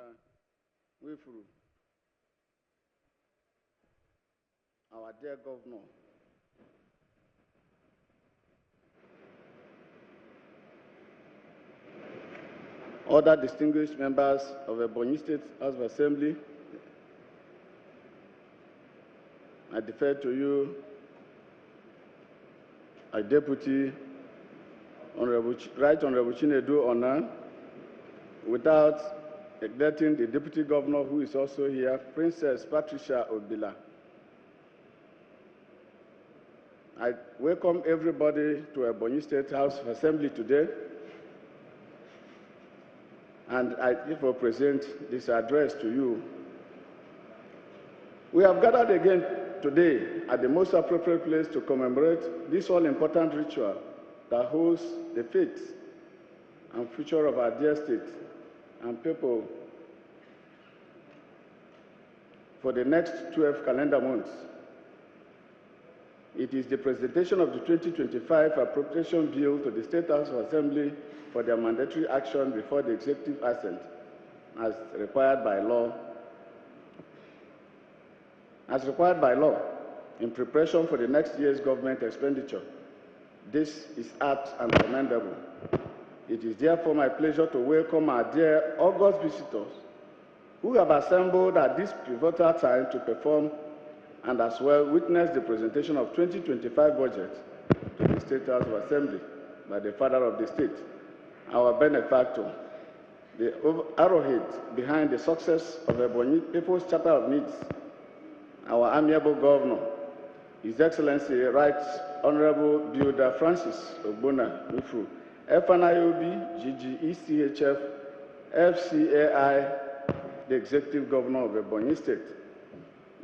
Engineer Wifuru, our dear Governor, other distinguished members of Ebony State House of Assembly, I defer to you, our Deputy Right Honorable Chinedu Ona, without neglecting the Deputy Governor who is also here, Princess Patricia Obila. I welcome everybody to Ebony State House of Assembly today, and I therefore present this address to you. We have gathered again today at the most appropriate place to commemorate this all-important ritual that holds the fate and future of our dear state and people for the next 12 calendar months. It is the presentation of the 2025 appropriation bill to the State House of Assembly for their mandatory action before the executive assent, as required by law. In preparation for the next year's government expenditure. This is apt and commendable. It is therefore my pleasure to welcome our dear august visitors who have assembled at this pivotal time to perform and as well witness the presentation of 2025 budget to the State House of Assembly by the father of the state, our benefactor, the arrowhead behind the success of the Ebony People's Charter of Needs, our amiable governor, His Excellency Right Honorable Builder Francis Ogbonna Wifuru, FNIOB, GGECHF, FCAI, the Executive Governor of Ebony State.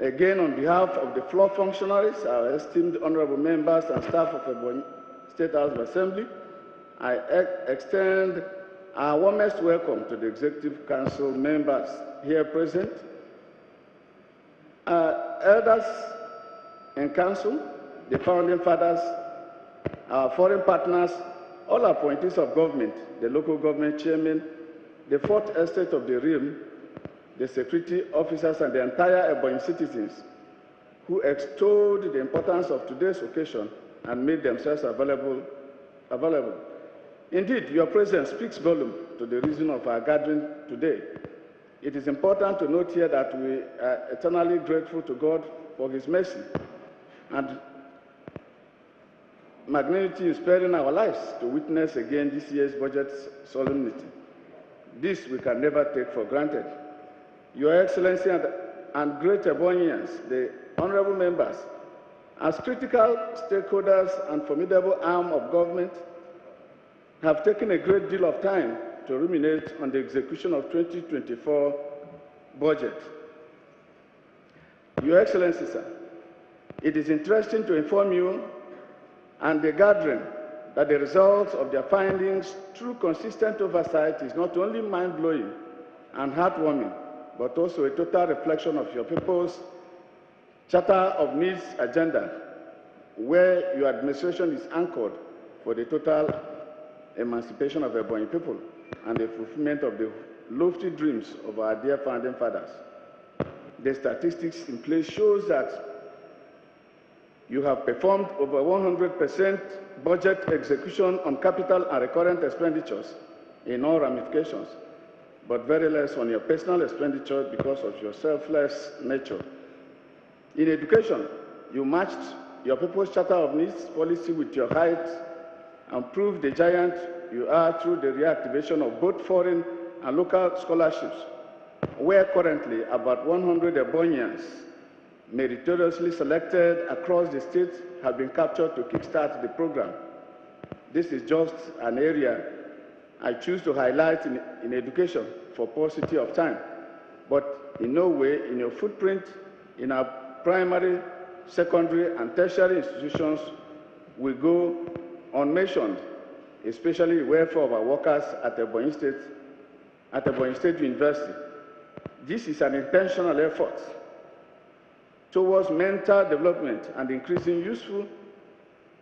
Again, on behalf of the floor functionaries, our esteemed honorable members and staff of Ebony State House of Assembly, I extend our warmest welcome to the Executive Council members here present, elders in council, the founding fathers, our foreign partners, all appointees of government, the local government chairman, the fourth estate of the realm, the security officers, and the entire Ebony citizens who extolled the importance of today's occasion and made themselves available. Indeed, your presence speaks volume to the reason of our gathering today. It is important to note here that we are eternally grateful to God for His mercy and magnanimity in sparing our lives to witness again this year's budget solemnity. This we can never take for granted. Your Excellency and great Ebonians, the honorable members, as critical stakeholders and formidable arm of government, have taken a great deal of time to ruminate on the execution of 2024 budget. Your Excellency, sir, it is interesting to inform you and the gathering that the results of their findings through consistent oversight is not only mind-blowing and heartwarming, but also a total reflection of your people's Charter of Needs agenda, where your administration is anchored for the total emancipation of Ebony people and the fulfillment of the lofty dreams of our dear founding fathers. The statistics in place shows that you have performed over 100% budget execution on capital and recurrent expenditures in all ramifications, but very less on your personal expenditure because of your selfless nature. In education, you matched your People's Charter of Needs policy with your height and proved the giant you are through the reactivation of both foreign and local scholarships, where currently about 100 Ebonians meritoriously selected across the state have been captured to kickstart the program. This is just an area I choose to highlight in education for paucity of time, but in no way in your footprint in our primary, secondary, and tertiary institutions will go unmentioned, especially the welfare of our workers at Ebony State University. This is an intentional effort towards mental development and increasing useful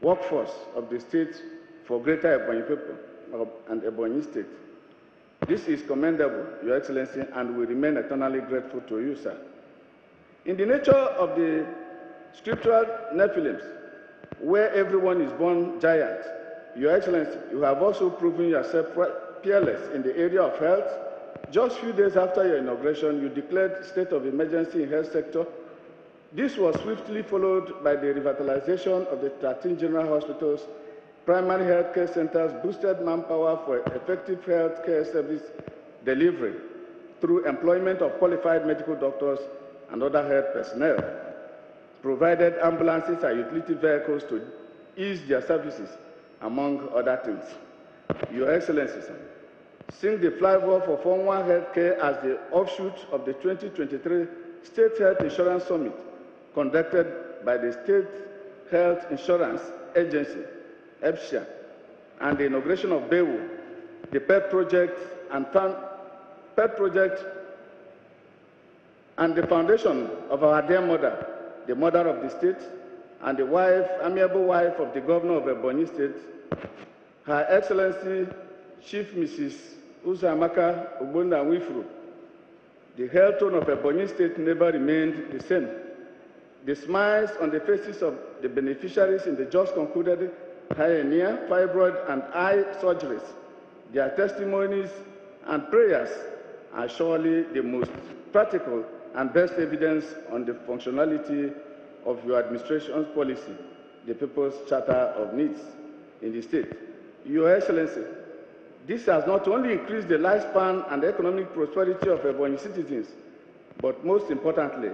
workforce of the state for greater Ebony people and Ebony State. This is commendable, Your Excellency, and we remain eternally grateful to you, sir. In the nature of the scriptural Nephilims, where everyone is born giant, Your Excellency, you have also proven yourself peerless in the area of health. Just a few days after your inauguration, you declared state of emergency in the health sector. This was swiftly followed by the revitalization of the 13 general hospitals, primary health care centers, boosted manpower for effective health care service delivery through employment of qualified medical doctors and other health personnel, provided ambulances and utility vehicles to ease their services, among other things. Your Excellency, sir, seeing the flyover for Form 1 Healthcare as the offshoot of the 2023 State Health Insurance Summit conducted by the State Health Insurance Agency, EPSHA, and the inauguration of BEWU, the PET project, and the foundation of our dear mother, the mother of the state, and the wife, amiable wife of the governor of Ebony State, Her Excellency Chief Mrs. Uzamaka Ogbonna Wifru. The health tone of Ebony State never remained the same. The smiles on the faces of the beneficiaries in the just concluded hernia, fibroid, and eye surgeries, their testimonies and prayers are surely the most practical and best evidence on the functionality of your administration's policy, the People's Charter of Needs in the state. Your Excellency, this has not only increased the lifespan and economic prosperity of Ebony citizens, but most importantly,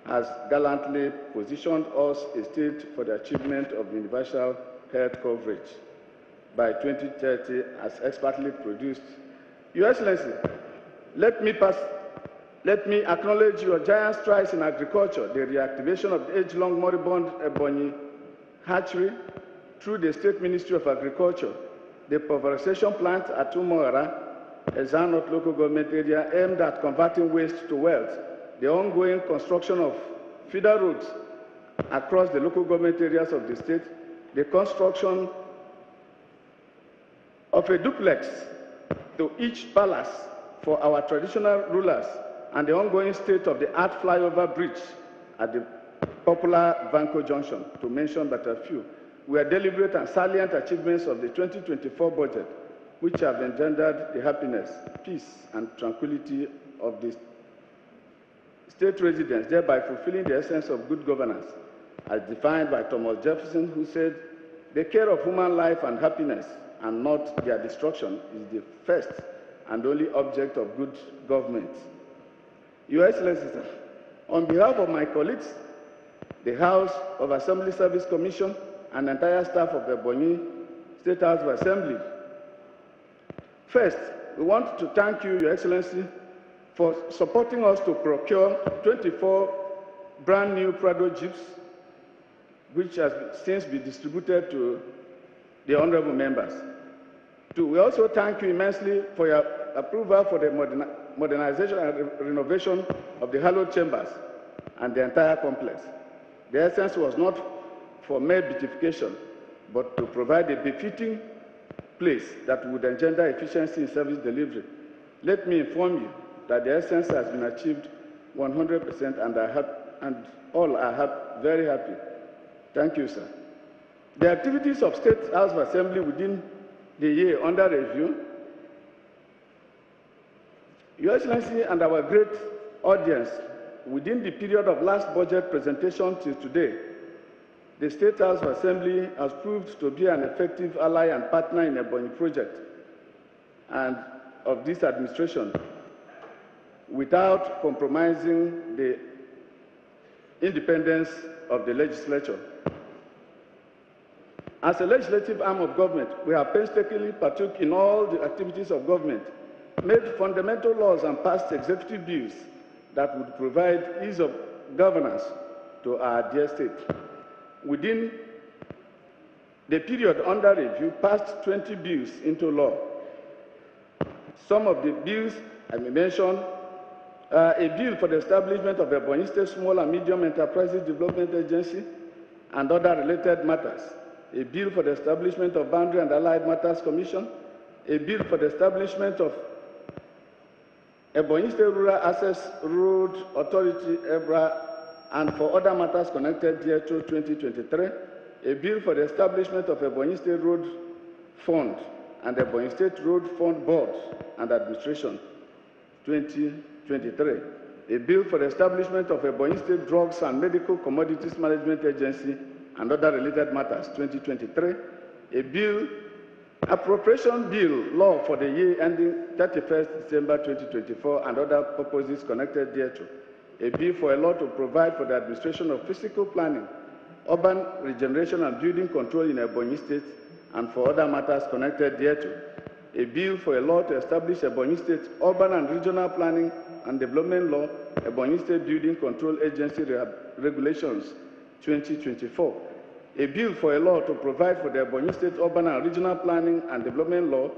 has gallantly positioned us a state for the achievement of universal health coverage by 2030 as expertly produced. Your Excellency, let me acknowledge your giant strides in agriculture, the reactivation of the age-long moribund Ebony hatchery through the State Ministry of Agriculture, the pulverization plant at Umuara, a Zanot local government area aimed at converting waste to wealth, the ongoing construction of feeder roads across the local government areas of the state, the construction of a duplex to each palace for our traditional rulers, and the ongoing state-of-the-art flyover bridge at the popular Vanco Junction, to mention but a few, were deliberate and salient achievements of the 2024 budget, which have engendered the happiness, peace, and tranquility of the state residents, thereby fulfilling the essence of good governance, as defined by Thomas Jefferson, who said, "The care of human life and happiness, and not their destruction, is the first and only object of good government." Your Excellency, sir, on behalf of my colleagues, the House of Assembly Service Commission, and the entire staff of the Ebony State House of Assembly, first, we want to thank you, Your Excellency, for supporting us to procure 24 brand new Prado Jeeps, which has since been distributed to the honorable members. Two, we also thank you immensely for your approval for the modernization and renovation of the hallowed chambers and the entire complex. The essence was not for mere beautification, but to provide a befitting place that would engender efficiency in service delivery. Let me inform you that the essence has been achieved 100%, and all are very happy. Thank you, sir. The activities of State House of Assembly within the year under review, Your Excellency and our great audience, within the period of last budget presentation till today, the State House of Assembly has proved to be an effective ally and partner in the Ebony project and of this administration, without compromising the independence of the legislature. As a legislative arm of government, we have painstakingly partook in all the activities of government, made fundamental laws and passed executive bills that would provide ease of governance to our dear state. Within the period under review, passed 20 bills into law. Some of the bills I may mention: a bill for the establishment of the Ebony State Small and Medium Enterprises Development Agency and other related matters, a bill for the establishment of Boundary and Allied Matters Commission, a bill for the establishment of Ebony State Rural Access Road Authority, EBRA, and for other matters connected thereto 2023, a bill for the establishment of Ebony State Road Fund and Ebony State Road Fund Board and Administration 2023, a bill for the establishment of Ebony State Drugs and Medical Commodities Management Agency and other related matters 2023, a bill appropriation bill law for the year ending 31st December 2024 and other purposes connected thereto, a bill for a law to provide for the administration of physical planning, urban regeneration and building control in Ebony State and for other matters connected thereto, a bill for a law to establish Ebony State Urban and Regional Planning and Development Law, Ebony State Building Control Agency Regulations 2024, a bill for a law to provide for the Ebony State Urban and Regional Planning and Development Law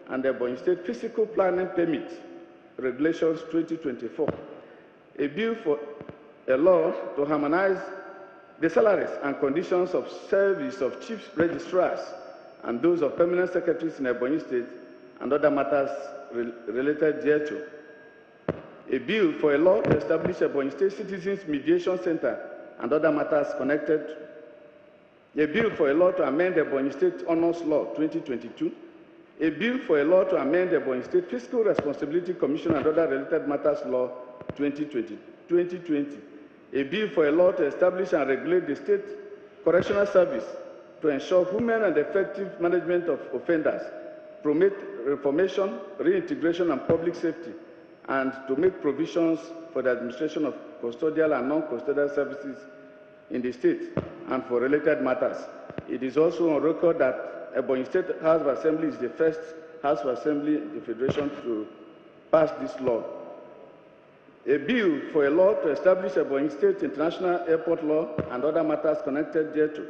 and the Ebony State Physical Planning Permit Regulations 2024, a bill for a law to harmonize the salaries and conditions of service of chief registrars and those of permanent secretaries in Ebony State and other matters related thereto, a bill for a law to establish Ebony State Citizens Mediation Center and other matters connected, a bill for a law to amend the Ebony State Honors Law 2022, a bill for a law to amend the Ebony State Fiscal Responsibility Commission and other related matters law 2020, a bill for a law to establish and regulate the State Correctional Service to ensure human and effective management of offenders, promote reformation, reintegration, and public safety, and to make provisions for the administration of custodial and non-custodial services in the state and for related matters. It is also on record that Ebony State House of Assembly is the first House of Assembly in the Federation to pass this law. A bill for a law to establish Ebony State International Airport Law and other matters connected thereto.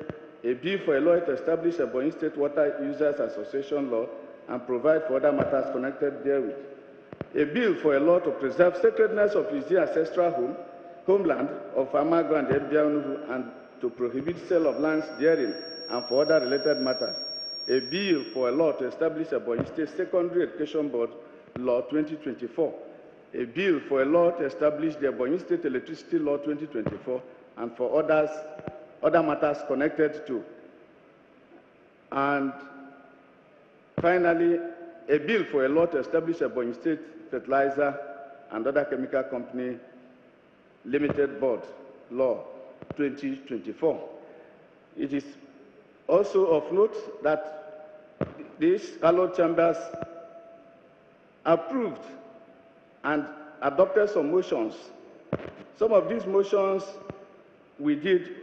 A bill for a law to establish Ebony State Water Users Association Law and provide for other matters connected therewith. A bill for a law to preserve sacredness of his ancestral homeland of Amago and Ebianuhu and to prohibit sale of lands therein and for other related matters. A bill for a law to establish Ebony State Secondary Education Board Law 2024. A bill for a law to establish the Ebony State Electricity Law 2024 and for other matters connected to. And finally, a bill for a law to establish Ebony State Fertilizer and other chemical company Limited Board Law 2024. It is also of note that these hallowed chambers approved and adopted some motions. Some of these motions we did,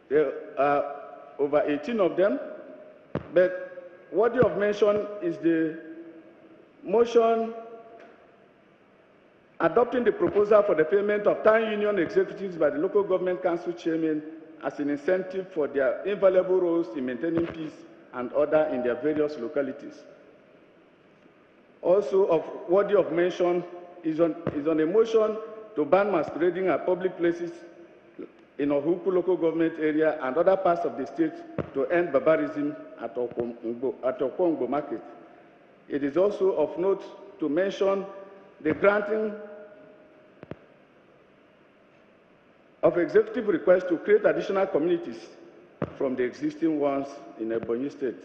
there are over 18 of them, but worthy of mention is the motion adopting the proposal for the payment of town union executives by the local government council chairmen as an incentive for their invaluable roles in maintaining peace and order in their various localities. Also worthy of mention is on a motion to ban masquerading at public places in Ohuku local government area and other parts of the state to end barbarism at Okwongo Market. It is also of note to mention the granting of executive requests to create additional communities from the existing ones in Ebony State.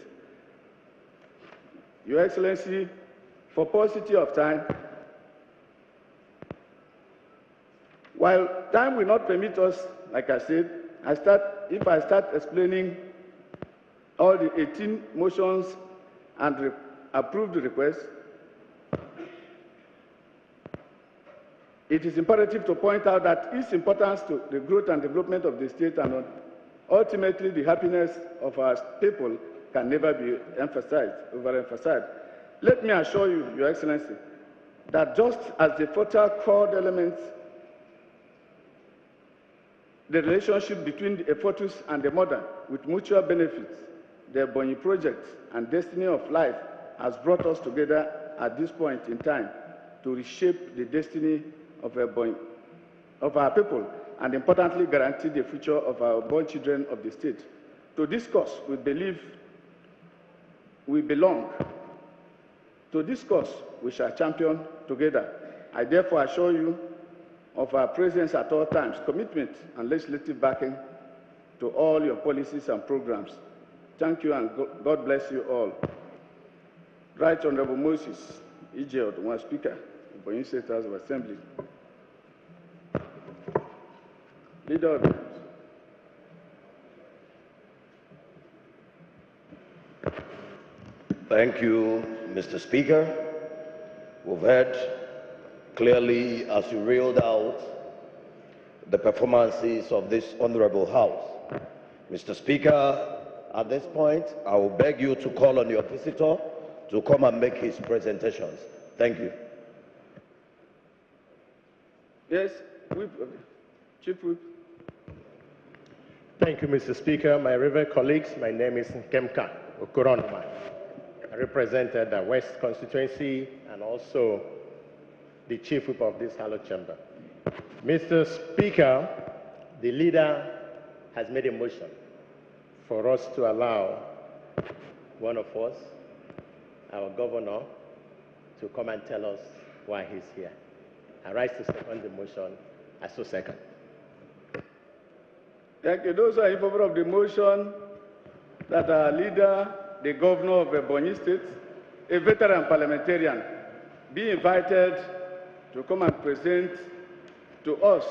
Your Excellency, for paucity of time, while time will not permit us, like I said, if I start explaining all the 18 motions and approved requests, it is imperative to point out that its importance to the growth and development of the state and ultimately the happiness of our people can never be overemphasized. Let me assure you, Your Excellency, that just as the fertile core elements, the relationship between the effortus and the mother with mutual benefits, the Ebony project and destiny of life has brought us together at this point in time to reshape the destiny of our people and importantly guarantee the future of our born children of the state. To this cause, we believe we belong. To this cause, we shall champion together. I therefore assure you of our presence at all times, commitment and legislative backing to all your policies and programs. Thank you and God bless you all. Right Honorable Moses Ijeod, one Speaker, Ebony State House of Assembly. Leader of the House. Thank you, Mr. Speaker. We've heard clearly as you reeled out the performances of this honorable House. Mr. Speaker, at this point, I will beg you to call on your visitor to come and make his presentations. Thank you. Yes, Whip, Chief Whip. Thank you, Mr. Speaker. My revered colleagues, my name is Nkemka Okoronma. I represented the West constituency and also the Chief Whip of this hallowed chamber. Mr. Speaker, the leader has made a motion for us to allow one of us, our governor, to come and tell us why he's here. I rise to second the motion. I so second. Thank you. Those who are in favor of the motion that our leader, the governor of Ebony State, a veteran parliamentarian, be invited to come and present to us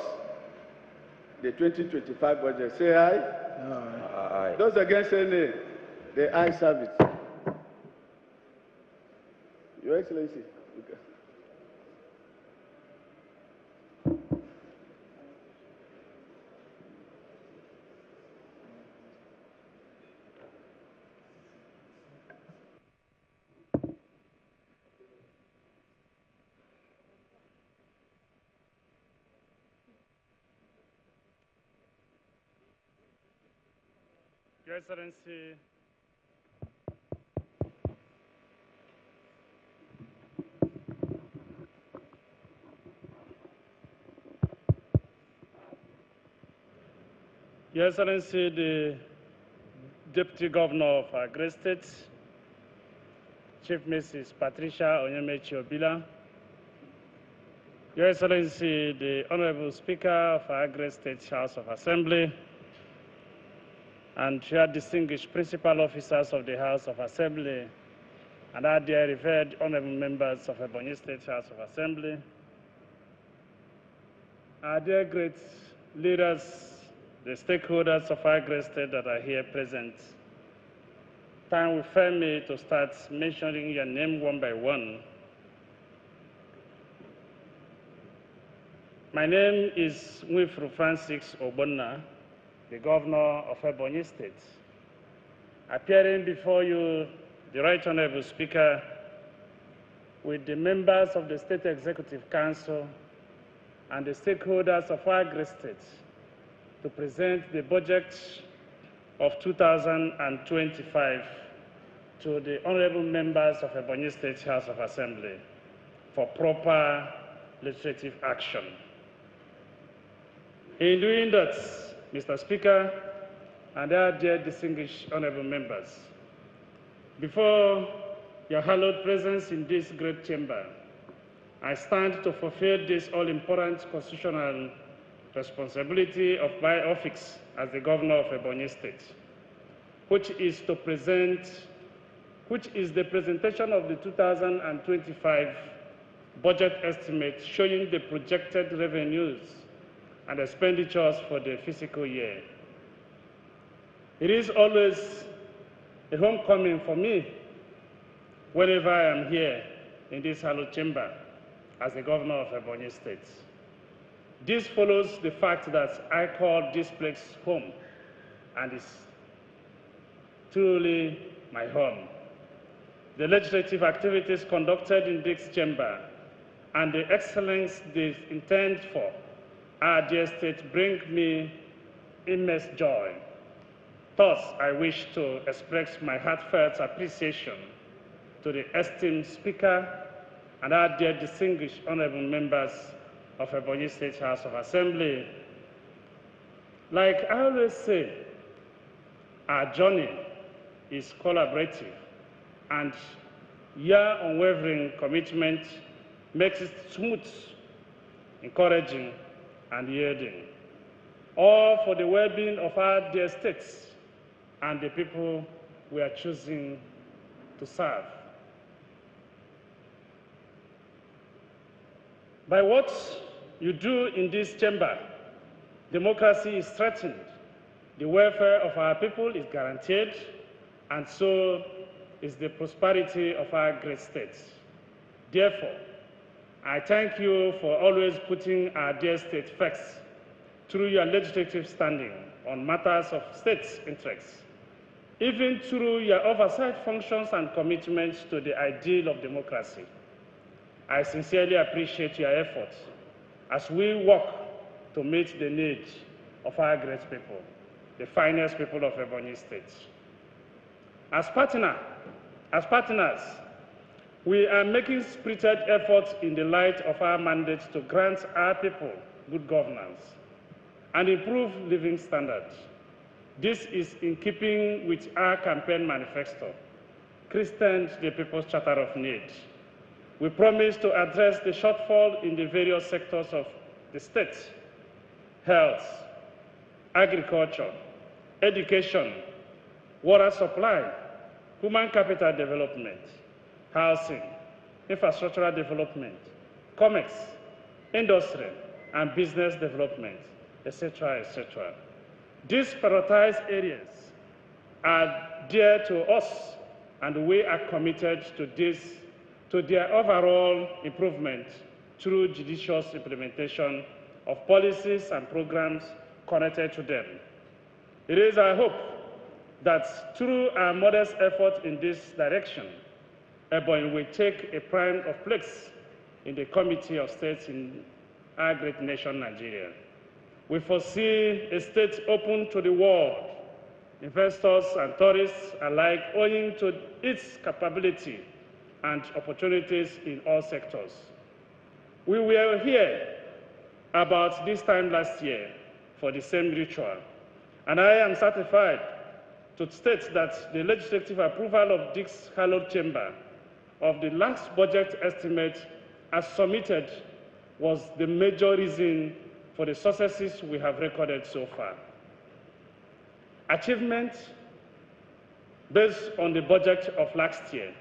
the 2025 budget. Say aye. Aye. Those against say nay. The ayes have it. Your Excellency. Okay. Your Excellency, Your Excellency, the Deputy Governor of our great state, Chief Mrs. Patricia Onyemechi Obila, Your Excellency, the Honorable Speaker of our great state House of Assembly, and your distinguished principal officers of the House of Assembly, and our dear revered honorable members of Ebony State House of Assembly, our dear great leaders, the stakeholders of our great state that are here present. Time will fail me to start mentioning your name one by one. My name is Nwifuru Francis Ogbonna, the governor of Ebony State. Appearing before you, the Right Honorable Speaker, with the members of the State Executive Council and the stakeholders of our great state to present the budget of 2025 to the honorable members of Ebony State House of Assembly for proper legislative action. In doing that, Mr. Speaker, and our dear distinguished honorable members, before your hallowed presence in this great chamber, I stand to fulfill this all-important constitutional responsibility of my office as the governor of Ebony State, which is the presentation of the 2025 budget estimate showing the projected revenues and expenditures for the fiscal year. It is always a homecoming for me whenever I am here in this hallowed chamber as the governor of Ebony State. This follows the fact that I call this place home, and it's truly my home. The legislative activities conducted in this chamber and the excellence they intend for our dear state bring me immense joy. Thus, I wish to express my heartfelt appreciation to the esteemed Speaker and our dear distinguished honorable members of Ebony State House of Assembly. Like I always say, our journey is collaborative, and your unwavering commitment makes it smooth encouraging, and yielding, all for the well-being of our dear states and the people we are choosing to serve. By what you do in this chamber, democracy is strengthened, the welfare of our people is guaranteed, and so is the prosperity of our great state. Therefore, I thank you for always putting our dear state first through your legislative standing on matters of state interest, even through your oversight functions and commitments to the ideal of democracy. I sincerely appreciate your efforts as we work to meet the needs of our great people, the finest people of Ebony State. As partners, we are making spirited efforts in the light of our mandate to grant our people good governance and improve living standards. This is in keeping with our campaign manifesto, Christian the People's Charter of Need. We promise to address the shortfall in the various sectors of the state: health, agriculture, education, water supply, human capital development, housing, infrastructural development, commerce, industry, and business development, etc., etc. These prioritized areas are dear to us, and we are committed to their overall improvement through judicious implementation of policies and programs connected to them. It is our hope that through our modest effort in this direction, Ebony will take a prime of place in the Committee of States in our great nation, Nigeria. We foresee a state open to the world, investors and tourists alike, owing to its capability and opportunities in all sectors. We were here about this time last year for the same ritual, and I am certified to state that the legislative approval of this hallowed chamber of the last budget estimate as submitted was the major reason for the successes we have recorded so far. Achievements based on the budget of last year.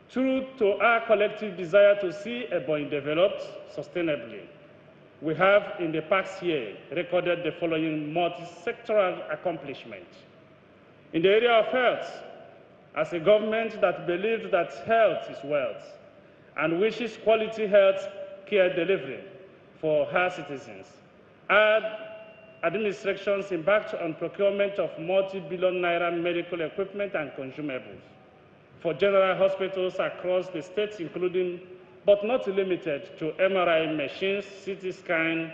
True to our collective desire to see Ebony developed sustainably, we have in the past year recorded the following multi-sectoral accomplishments. In the area of health, as a government that believes that health is wealth and wishes quality health care delivery for her citizens, our administrations embarked on procurement of multi-billion naira medical equipment and consumables for general hospitals across the states, including but not limited to MRI machines, CT scan,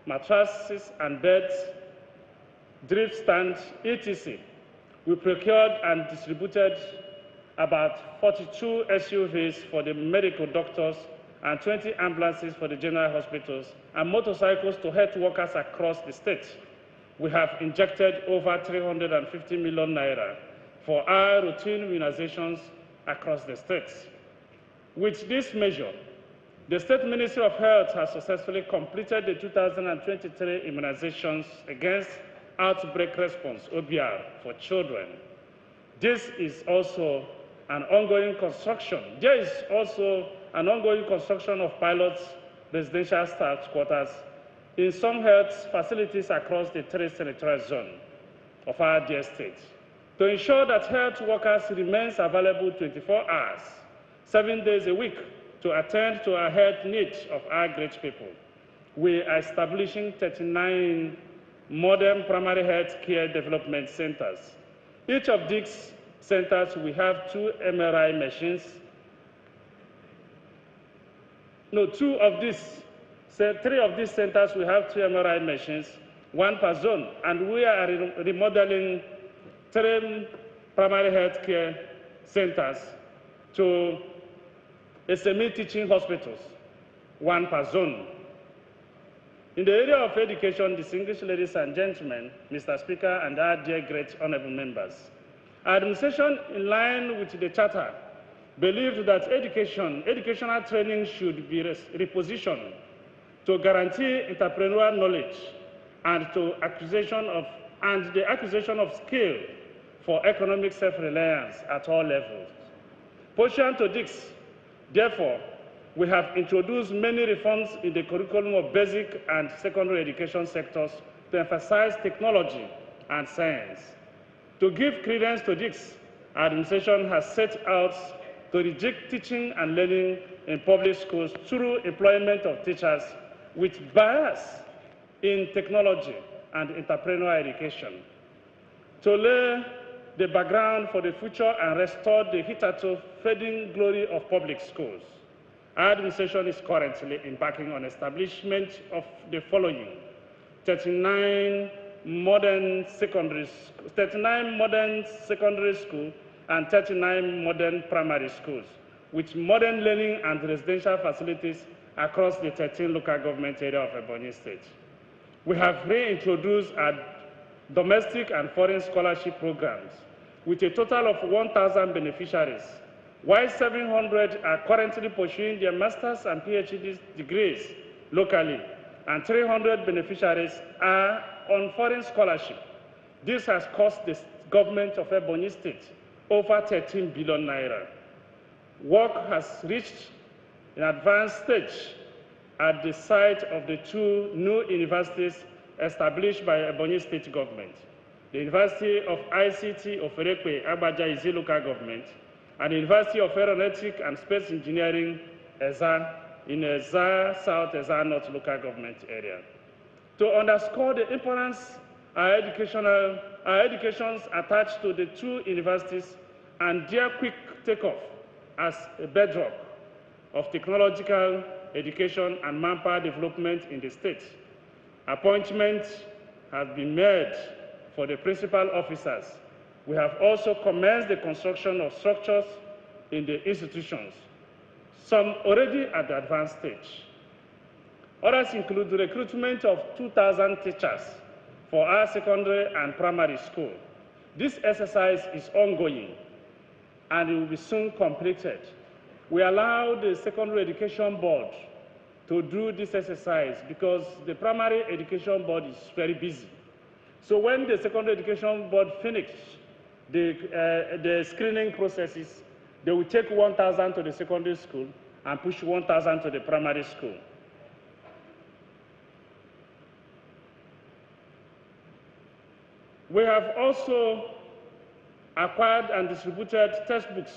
mattresses and beds, drip stands, etc. We procured and distributed about 42 SUVs for the medical doctors and 20 ambulances for the general hospitals and motorcycles to health workers across the state. We have injected over 350 million naira for our routine immunizations across the states. With this measure, the State Ministry of Health has successfully completed the 2023 immunizations against outbreak response, OBR, for children. This is also an ongoing construction. There is also an ongoing construction of pilots, residential staff quarters in some health facilities across the 3 senatorial zones of our dear state, to ensure that health workers remain available 24 hours, 7 days a week, to attend to our health needs of our great people. We are establishing 39 modern primary health care development centers. Each of these centers will have 2 MRI machines. No, 3 of these centers will have 2 MRI machines, 1 per zone, and we are remodeling 3 primary health care centers to semi-teaching hospitals, 1 per zone. In the area of education, distinguished ladies and gentlemen, Mr. Speaker, and our dear great honorable members, our administration, in line with the Charter, believed that educational training should be repositioned to guarantee entrepreneurial knowledge and the acquisition of skill for economic self-reliance at all levels. Pursuant to this, therefore, we have introduced many reforms in the curriculum of basic and secondary education sectors to emphasize technology and science. To give credence to this, our administration has set out to reject teaching and learning in public schools through employment of teachers with bias in technology and entrepreneurial education. To lay the background for the future and restore the hitherto fading glory of public schools, our administration is currently embarking on establishment of the following: 39 modern secondary schools and 39 modern primary schools, with modern learning and residential facilities across the 13 local government areas of Ebony State. We have reintroduced our domestic and foreign scholarship programs with a total of 1,000 beneficiaries, while 700 are currently pursuing their master's and PhD degrees locally, and 300 beneficiaries are on foreign scholarship. This has cost the government of Ebony State over 13 billion naira. Work has reached an advanced stage at the site of the two new universities established by Ebony State government: the University of ICT of Erekwe, Agbaja Izi local government, and the University of Aeronautics and Space Engineering, Eza, in Eza South, Eza North local government area. To underscore the importance our educations attached to the two universities and their quick takeoff as a bedrock of technological education and manpower development in the state, appointments have been made for the principal officers. We have also commenced the construction of structures in the institutions, some already at the advanced stage. Others include the recruitment of 2,000 teachers for our secondary and primary school. This exercise is ongoing and it will be soon completed. We allow the Secondary Education Board to do this exercise because the Primary Education Board is very busy. So when the Secondary Education Board finishes the screening processes, they will take 1,000 to the secondary school and push 1,000 to the primary school. We have also acquired and distributed textbooks,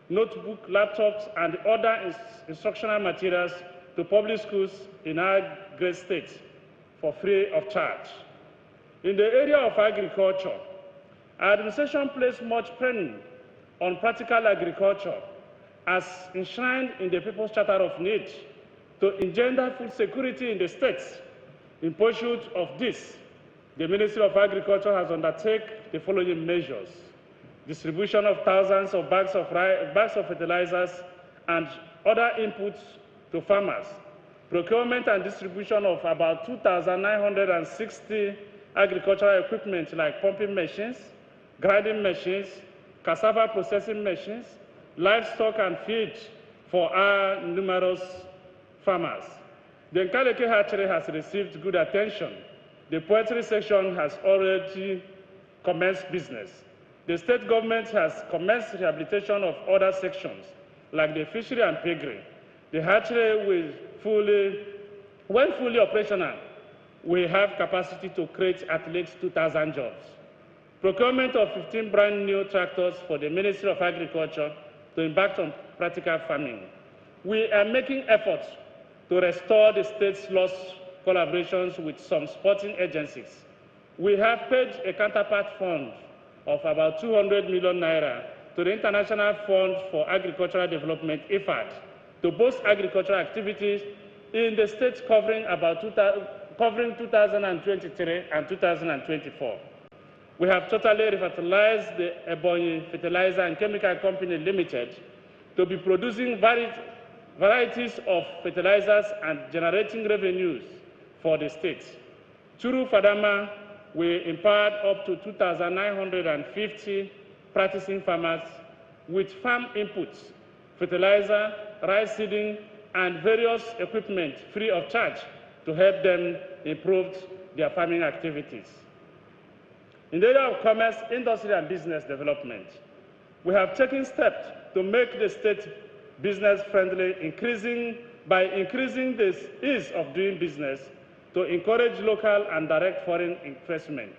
notebooks, laptops, and other instructional materials to public schools in our great state for free of charge. In the area of agriculture, our administration placed much training on practical agriculture as enshrined in the People's Charter of Need to engender food security in the states. In pursuit of this, the Ministry of Agriculture has undertaken the following measures: distribution of thousands of bags of fertilizers and other inputs to farmers, procurement and distribution of about 2,960 agricultural equipment like pumping machines, grinding machines, cassava processing machines, livestock and feed for our numerous farmers. The Nkaleke hatchery has received good attention. The poultry section has already commenced business. The state government has commenced rehabilitation of other sections, like the fishery and piggery. The hatchery when fully operational, we have capacity to create at least 2,000 jobs. Procurement of 15 brand new tractors for the Ministry of Agriculture to embark on practical farming. We are making efforts to restore the state's lost collaborations with some sporting agencies. We have paid a counterpart fund of about 200 million naira to the International Fund for Agricultural Development, IFAD, to boost agricultural activities in the states covering 2023 and 2024. We have totally revitalized the Ebony Fertilizer and Chemical Company Limited to be producing varieties of fertilizers and generating revenues for the state. Through Fadama, we empowered up to 2,950 practicing farmers with farm inputs, fertilizer, rice seeding, and various equipment free of charge to help them improve their farming activities. In the area of commerce, industry, and business development, we have taken steps to make the state business-friendly, by increasing the ease of doing business to encourage local and direct foreign investment.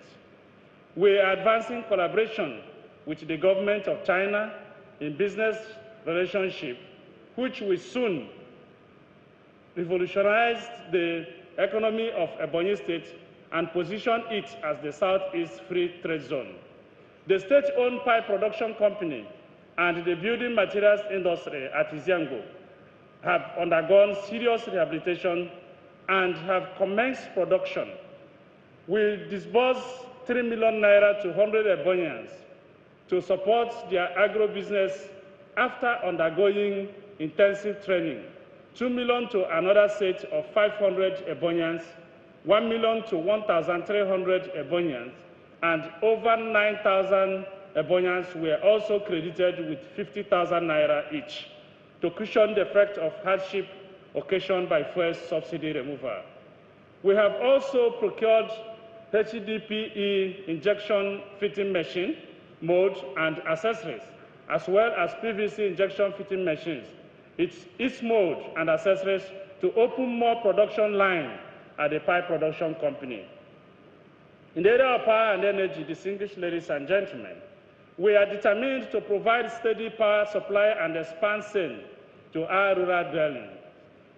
We are advancing collaboration with the government of China in business relationship, which will soon revolutionize the economy of Ebony State and position it as the Southeast Free Trade Zone. The state-owned pipe production company and the building materials industry at Iziango have undergone serious rehabilitation and have commenced production. We disbursed 3 million naira to 100 Ebonians to support their agro-business after undergoing intensive training, 2 million to another set of 500 Ebonians, 1 million to 1,300 Ebonians, and over 9,000 Ebonians were also credited with 50,000 naira each to cushion the effect of hardship occasioned by fuel subsidy removal. We have also procured HDPE injection fitting machine, mold, and accessories, as well as PVC injection fitting machines, its mold and accessories to open more production line at the pipe production company. In the area of power and energy, distinguished ladies and gentlemen, we are determined to provide steady power supply and expand sale to our rural dwelling.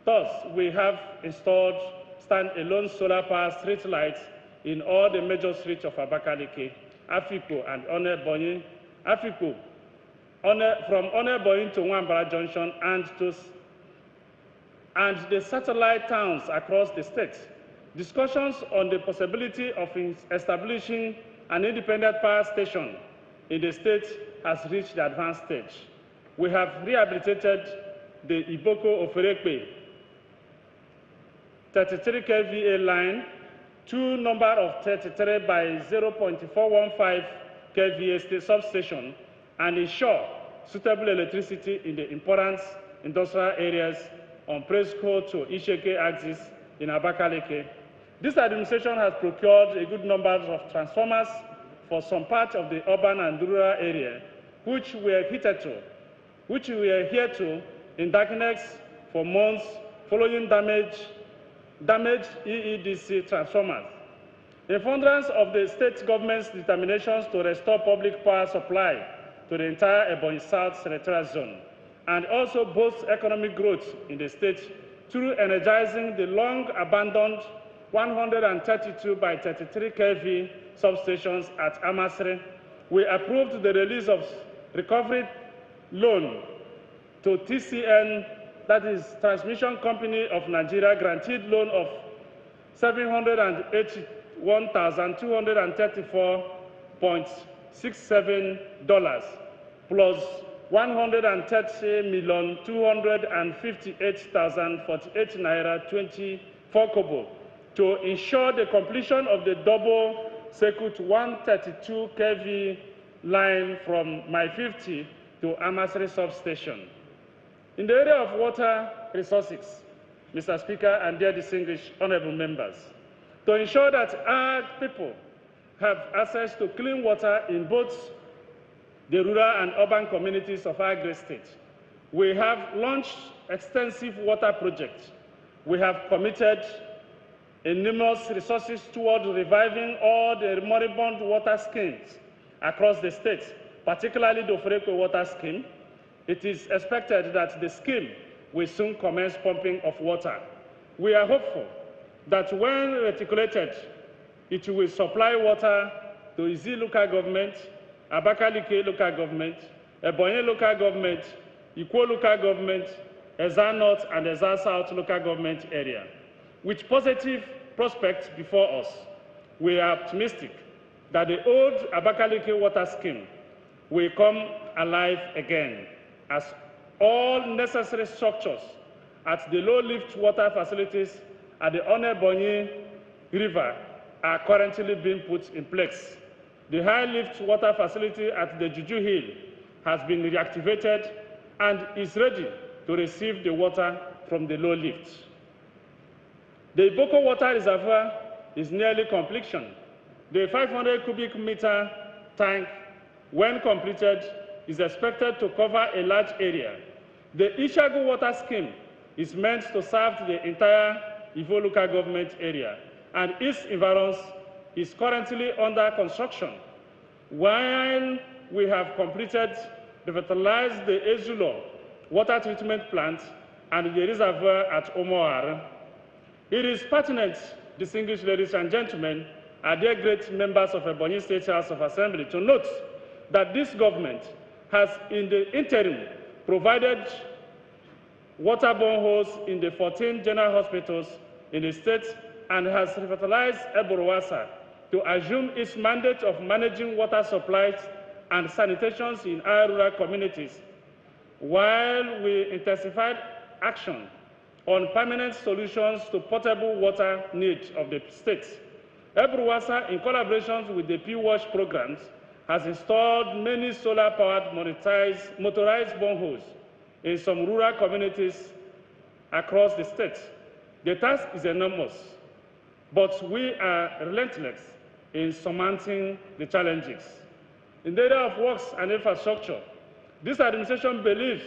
Thus, we have installed stand-alone solar power street lights in all the major streets of Abakaliki, Afiko, and Onebonyi, from Onebonyi to Nwambara Junction, and the satellite towns across the state. Discussions on the possibility of establishing an independent power station in the state has reached the advanced stage. We have rehabilitated the Iboko Oferekpe 33 kVA line to number of 33 by 0.415 kVA substation and ensure suitable electricity in the important industrial areas on Presco to Isheke axis in Abakaliki. This administration has procured a good number of transformers for some parts of the urban and rural area, which were here to in darkness for months following damaged EEDC transformers. In furtherance of the state government's determinations to restore public power supply to the entire Ebony South Senatorial Zone, and also boost economic growth in the state through energizing the long-abandoned 132 by 33 kV substations at Amasri, we approved the release of recovery loan to TCN, that is Transmission Company of Nigeria, granted loan of $781,234.67 plus 130,258,048 naira 24 kobo to ensure the completion of the double circuit 132 kV line from My 50 to Amasri substation. In the area of water resources, Mr. Speaker and dear distinguished honorable members, to ensure that our people have access to clean water in both the rural and urban communities of our great state, we have launched extensive water projects. We have committed enormous resources toward reviving all the moribund water schemes across the state, particularly the Oferekwe water scheme. It is expected that the scheme will soon commence pumping of water. We are hopeful that when reticulated, it will supply water to Izi local government, Abakaliki local government, Ebonyi local government, Ikwo local government, Eza North and Eza South local government area. With positive prospects before us, we are optimistic that the old Abakaliki water scheme will come alive again, as all necessary structures at the low-lift water facilities at the Onebonyi River are currently being put in place. The high-lift water facility at the Juju Hill has been reactivated and is ready to receive the water from the low lift. The Iboko Water Reservoir is nearly completion. The 500 cubic meter tank, when completed, is expected to cover a large area. The Ishagu Water Scheme is meant to serve the entire Ivo local government area, and its environs is currently under construction. While we have completed revitalized the Ezulo water treatment plant and the reservoir at Omoar, it is pertinent, distinguished ladies and gentlemen, and dear great members of Ebony State House of Assembly, to note that this government has, in the interim, provided water boreholes in the 14 general hospitals in the state and has revitalized Eburuwasa to assume its mandate of managing water supplies and sanitations in our rural communities, while we intensified action on permanent solutions to potable water needs of the state. Eburuwasa, in collaboration with the P-Wash programs, has installed many solar-powered motorized boreholes in some rural communities across the state. The task is enormous, but we are relentless in surmounting the challenges. In the area of works and infrastructure, this administration believes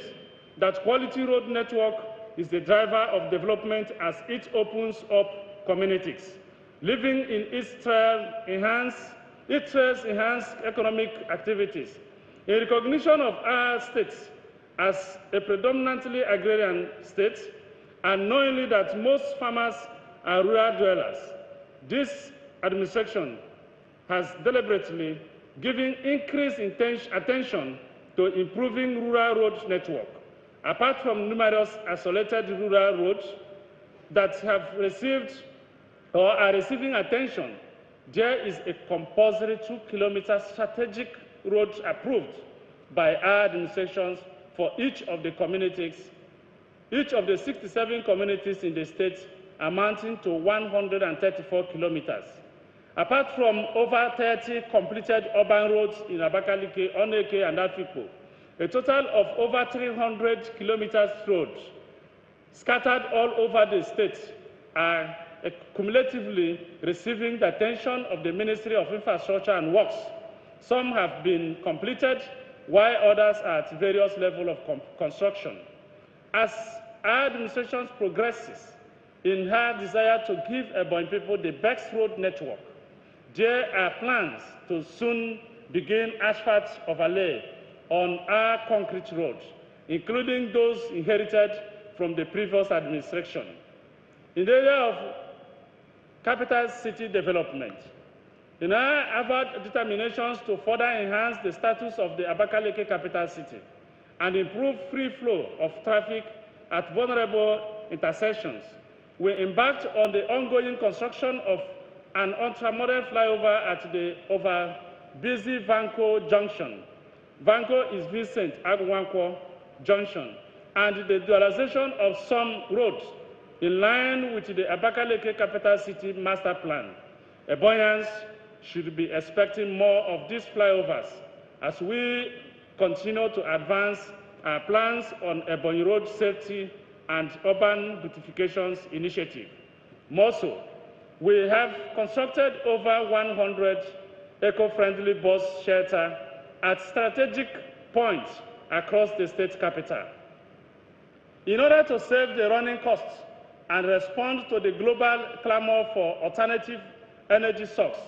that quality road network is the driver of development as it opens up communities, living in its trails enhance economic activities. In recognition of our state as a predominantly agrarian state, and knowing that most farmers are rural dwellers, this administration has deliberately given increased attention to improving rural road network. Apart from numerous isolated rural roads that have received or are receiving attention, there is a compulsory 2-kilometer strategic road approved by our administrations for each of the communities, each of the 67 communities in the state, amounting to 134 kilometers. Apart from over 30 completed urban roads in Abakaliki, Oneke, and Afikpo, a total of over 300 kilometers roads scattered all over the state are cumulatively receiving the attention of the Ministry of Infrastructure and Works. Some have been completed, while others are at various levels of construction. As our administration progresses in her desire to give Ebony people the best road network, there are plans to soon begin asphalt overlay on our concrete roads, including those inherited from the previous administration. In the area of capital city development, in our avowed determinations to further enhance the status of the Abakaliki capital city and improve free flow of traffic at vulnerable intersections, we embarked on the ongoing construction of an ultramodern flyover at the over-busy Vanco Junction. Vanco is Vincent Agwanko Junction, and the dualization of some roads in line with the Abakaliki capital city master plan. Ebonians should be expecting more of these flyovers as we continue to advance our plans on Ebony road safety and urban beautification initiative. More so, we have constructed over 100 eco-friendly bus shelters at strategic points across the state capital. In order to save the running costs and respond to the global clamor for alternative energy sources,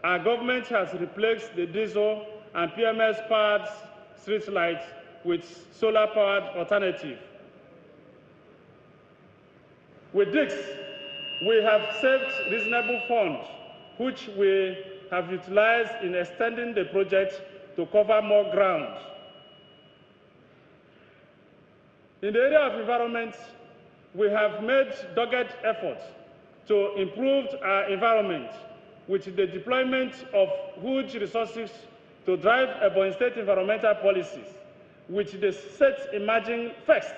our government has replaced the diesel and PMS-powered street lights with solar-powered alternative. With this, we have saved reasonable funds, which we have utilized in extending the project to cover more ground. In the area of environment, we have made dogged efforts to improve our environment with the deployment of huge resources to drive Ebony State environmental policies, with the state emerging first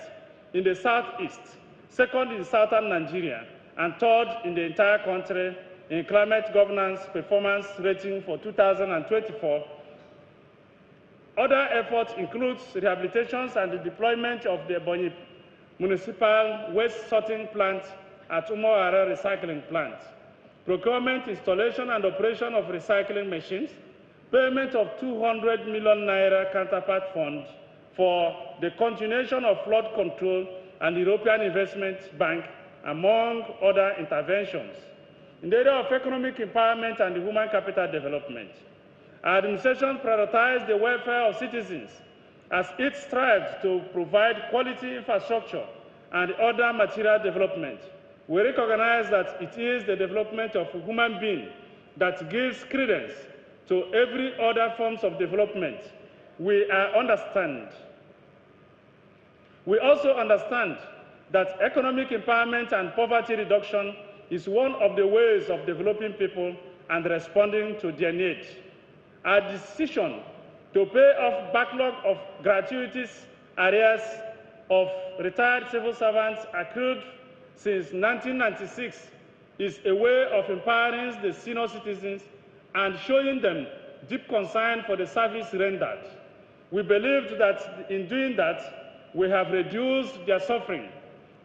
in the southeast, second in southern Nigeria, and third in the entire country in climate governance performance rating for 2024. Other efforts include rehabilitations and the deployment of the Ebony Municipal Waste Sorting Plant at Umuahara recycling plant, procurement, installation, and operation of recycling machines, payment of 200 million naira counterpart fund for the continuation of flood control and European Investment Bank, among other interventions. In the area of economic empowerment and human capital development, our administration prioritized the welfare of citizens as it strives to provide quality infrastructure and other material development. We recognize that it is the development of a human being that gives credence to every other forms of development. We also understand that economic empowerment and poverty reduction is one of the ways of developing people and responding to their needs. Our decision to pay off backlog of gratuities arrears of retired civil servants accrued since 1996 is a way of empowering the senior citizens and showing them deep concern for the service rendered. We believed that in doing that, we have reduced their suffering.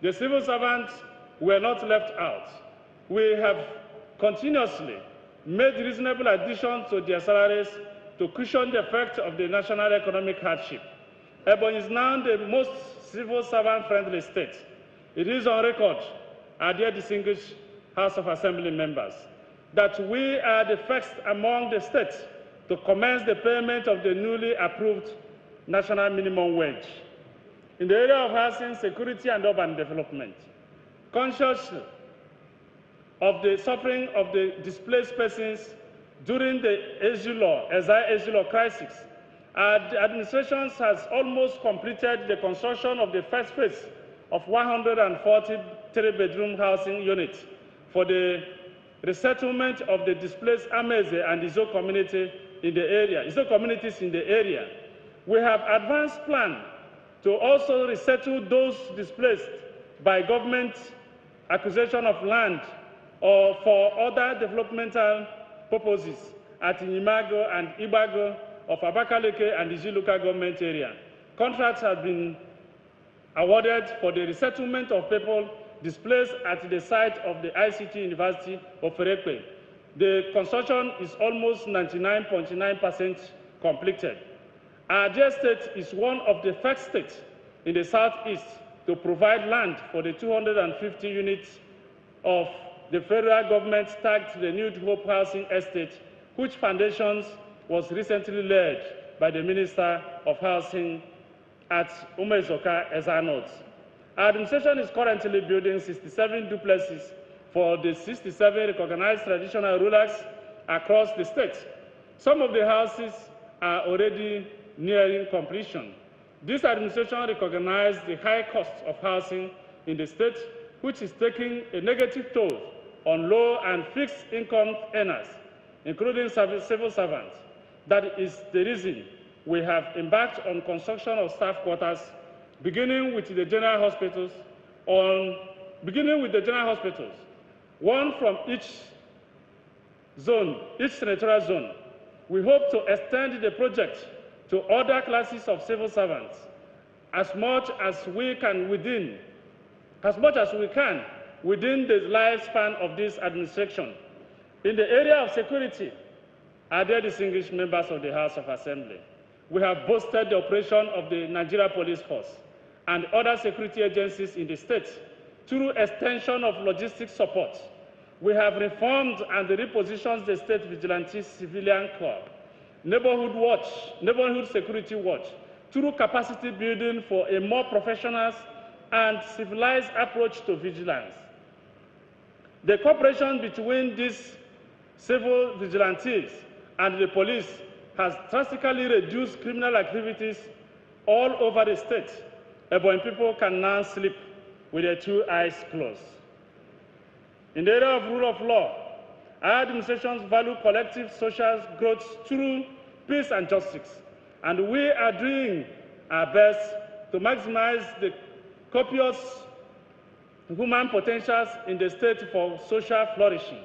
The civil servants were not left out. We have continuously made reasonable additions to their salaries to cushion the effect of the national economic hardship. Ebony is now the most civil servant-friendly state. It is on record, our dear distinguished House of Assembly members, that we are the first among the states to commence the payment of the newly approved national minimum wage. In the area of housing, security, and urban development, conscious of the suffering of the displaced persons during the exile crisis, our administration has almost completed the construction of the first phase of 140 three-bedroom housing units for the resettlement of the displaced Ameze and Izo communities in the area. We have advanced plan to also resettle those displaced by government acquisition of land or for other developmental purposes at Nimago and Ibago of Abakaleke and Iji local government area. Contracts have been awarded for the resettlement of people displaced at the site of the ICT University of Ferekwe. The construction is almost 99.9% completed. Our dear state is one of the first states in the southeast to provide land for the 250 units of the federal government tagged the New Hope Housing Estate, which foundations was recently led by the Minister of Housing at Umezoka Ezanot. Our administration is currently building 67 duplexes for the 67 recognized traditional rulers across the state. Some of the houses are already nearing completion. This administration recognized the high cost of housing in the state, which is taking a negative toll on low and fixed income earners, including civil servants. That is the reason we have embarked on construction of staff quarters, beginning with the general hospitals, one from each zone, each senatorial zone. We hope to extend the project to other classes of civil servants as much as we can within the lifespan of this administration. In the area of security, our dear distinguished members of the House of Assembly, we have boosted the operation of the Nigeria Police Force and other security agencies in the state through extension of logistics support. We have reformed and repositioned the State Vigilante Civilian Corps, Neighborhood Security Watch, through capacity building for a more professional and civilized approach to vigilance. The cooperation between these civil vigilantes and the police has drastically reduced criminal activities all over the state. Ebony people can now sleep with their two eyes closed. In the area of rule of law, our administrations value collective social growth through peace and justice, and we are doing our best to maximize the copious human potentials in the state for social flourishing.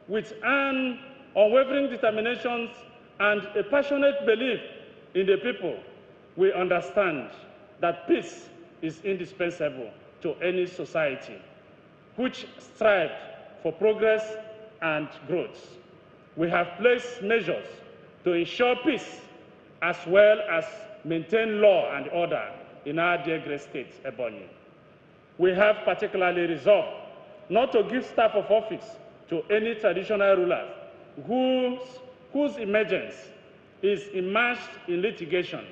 With an unwavering determination and a passionate belief in the people, we understand that peace is indispensable to any society. which strive for progress and growth. We have placed measures to ensure peace as well as maintain law and order in our dear great state, Ebony. We have particularly resolved not to give staff of office to any traditional rulers whose emergence is immersed in litigation.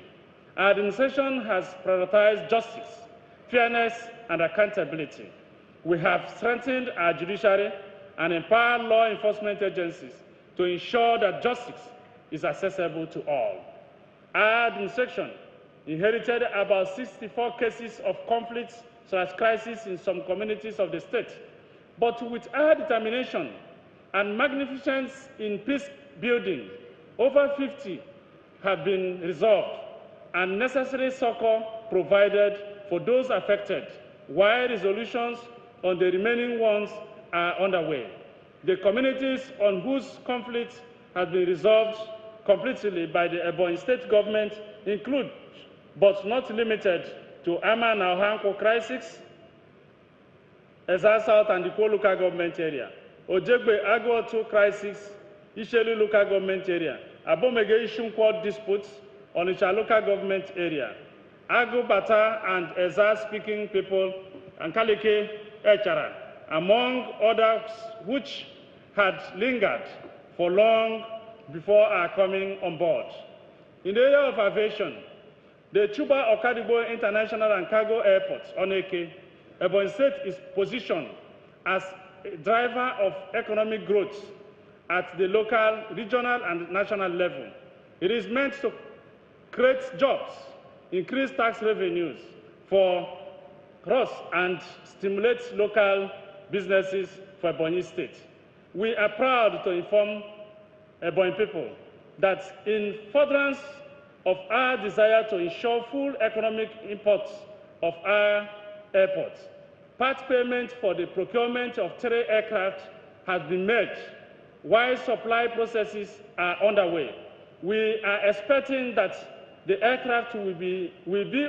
Our administration has prioritized justice, fairness, and accountability. We have strengthened our judiciary and empowered law enforcement agencies to ensure that justice is accessible to all. Our administration inherited about 64 cases of conflicts/crisis in some communities of the state, but with our determination and magnificence in peace building, over 50 have been resolved and necessary succor provided for those affected, while resolutions on the remaining ones are underway. The communities on whose conflicts have been resolved completely by the Ebony State government include, but not limited to, Ama na Ohanko crisis, Eza South and Ikwo local government area, Ojegbe Ago-2 crisis, Ishelu local government area, Abomege Ishunkwo disputes, Onitsha local government area, Ago Bata and Eza speaking people, and Kalike Echara, among others which had lingered for long before our coming on board. In the area of aviation, the Chuba Okadigbo International and Cargo Airport, Oneke, Ebony State is positioned as a driver of economic growth at the local, regional, and national level. It is meant to create jobs, increase tax revenues for us, and stimulate local businesses for Ebony State. We are proud to inform Ebony people that in furtherance of our desire to ensure full economic import of our airport, part payment for the procurement of 3 aircraft has been made, while supply processes are underway. We are expecting that the aircraft will be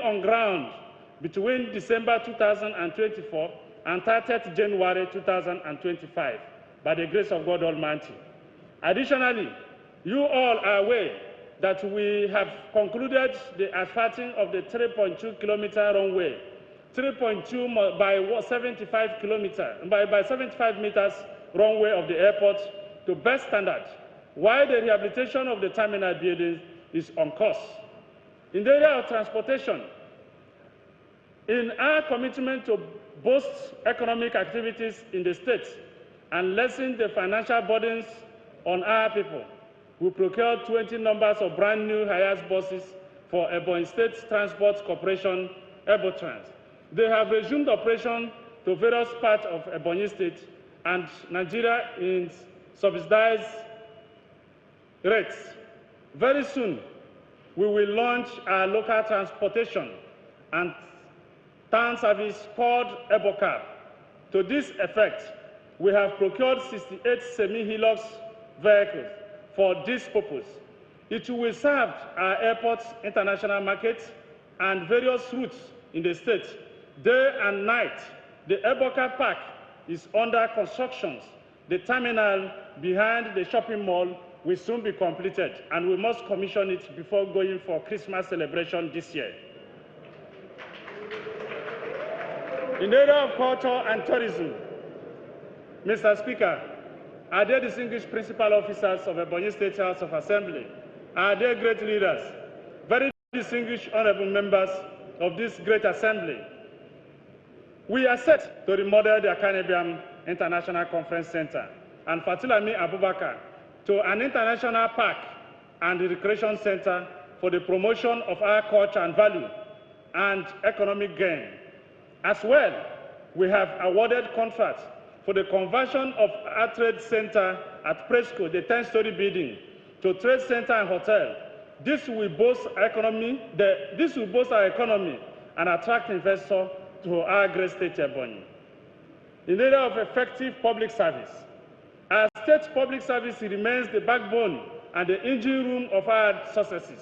on ground between December 2024 and 30th January 2025, by the grace of God Almighty. Additionally, you all are aware that we have concluded the asphalting of the 3.2-kilometer runway, 3.2 by 75 meters runway of the airport to best standard, while the rehabilitation of the terminal buildings is on course. In the area of transportation, in our commitment to boost economic activities in the state and lessen the financial burdens on our people, we procured 20 numbers of brand new Hiace buses for Ebony State Transport Corporation, Ebotrans. They have resumed operation to various parts of Ebony State and Nigeria in subsidized rates. Very soon, we will launch our local transportation and town service called EboCab. To this effect, we have procured 68 semi-Hilux vehicles for this purpose. It will serve our airports, international markets, and various routes in the state. Day and night, the EboCab Park is under construction. The terminal behind the shopping mall will soon be completed, and we must commission it before going for Christmas celebration this year. In the area of culture and tourism, Mr. Speaker, our dear distinguished principal officers of Ebony State House of Assembly, our dear great leaders, very distinguished honorable members of this great assembly, we are set to remodel the Akanebiam International Conference Center and Fatilami Abubakar to an international park and recreation center for the promotion of our culture and value and economic gain. As well, we have awarded contracts for the conversion of our trade center at Presco, the 10-story building, to trade center and hotel. This will boost our economy and attract investors to our great state, Ebony. In the area of effective public service, our state public service remains the backbone and the engine room of our successes.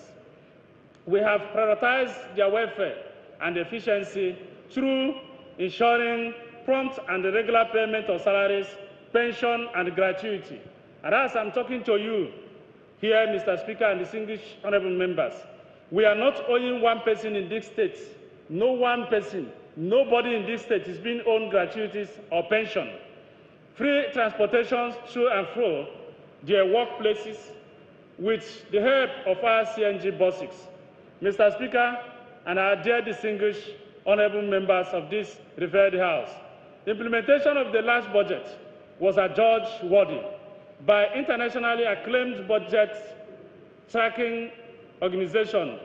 We have prioritized their welfare and efficiency through ensuring prompt and regular payment of salaries, pension, and gratuity. And as I'm talking to you here, Mr. Speaker and distinguished honorable members, we are not owing one person in this state. No one person, nobody in this state is being owed gratuities or pension. Free transportation to and fro their workplaces with the help of our CNG buses. Mr. Speaker and our dear distinguished honorable members of this revered House, implementation of the last budget was adjudged worthy by internationally acclaimed budget tracking organization,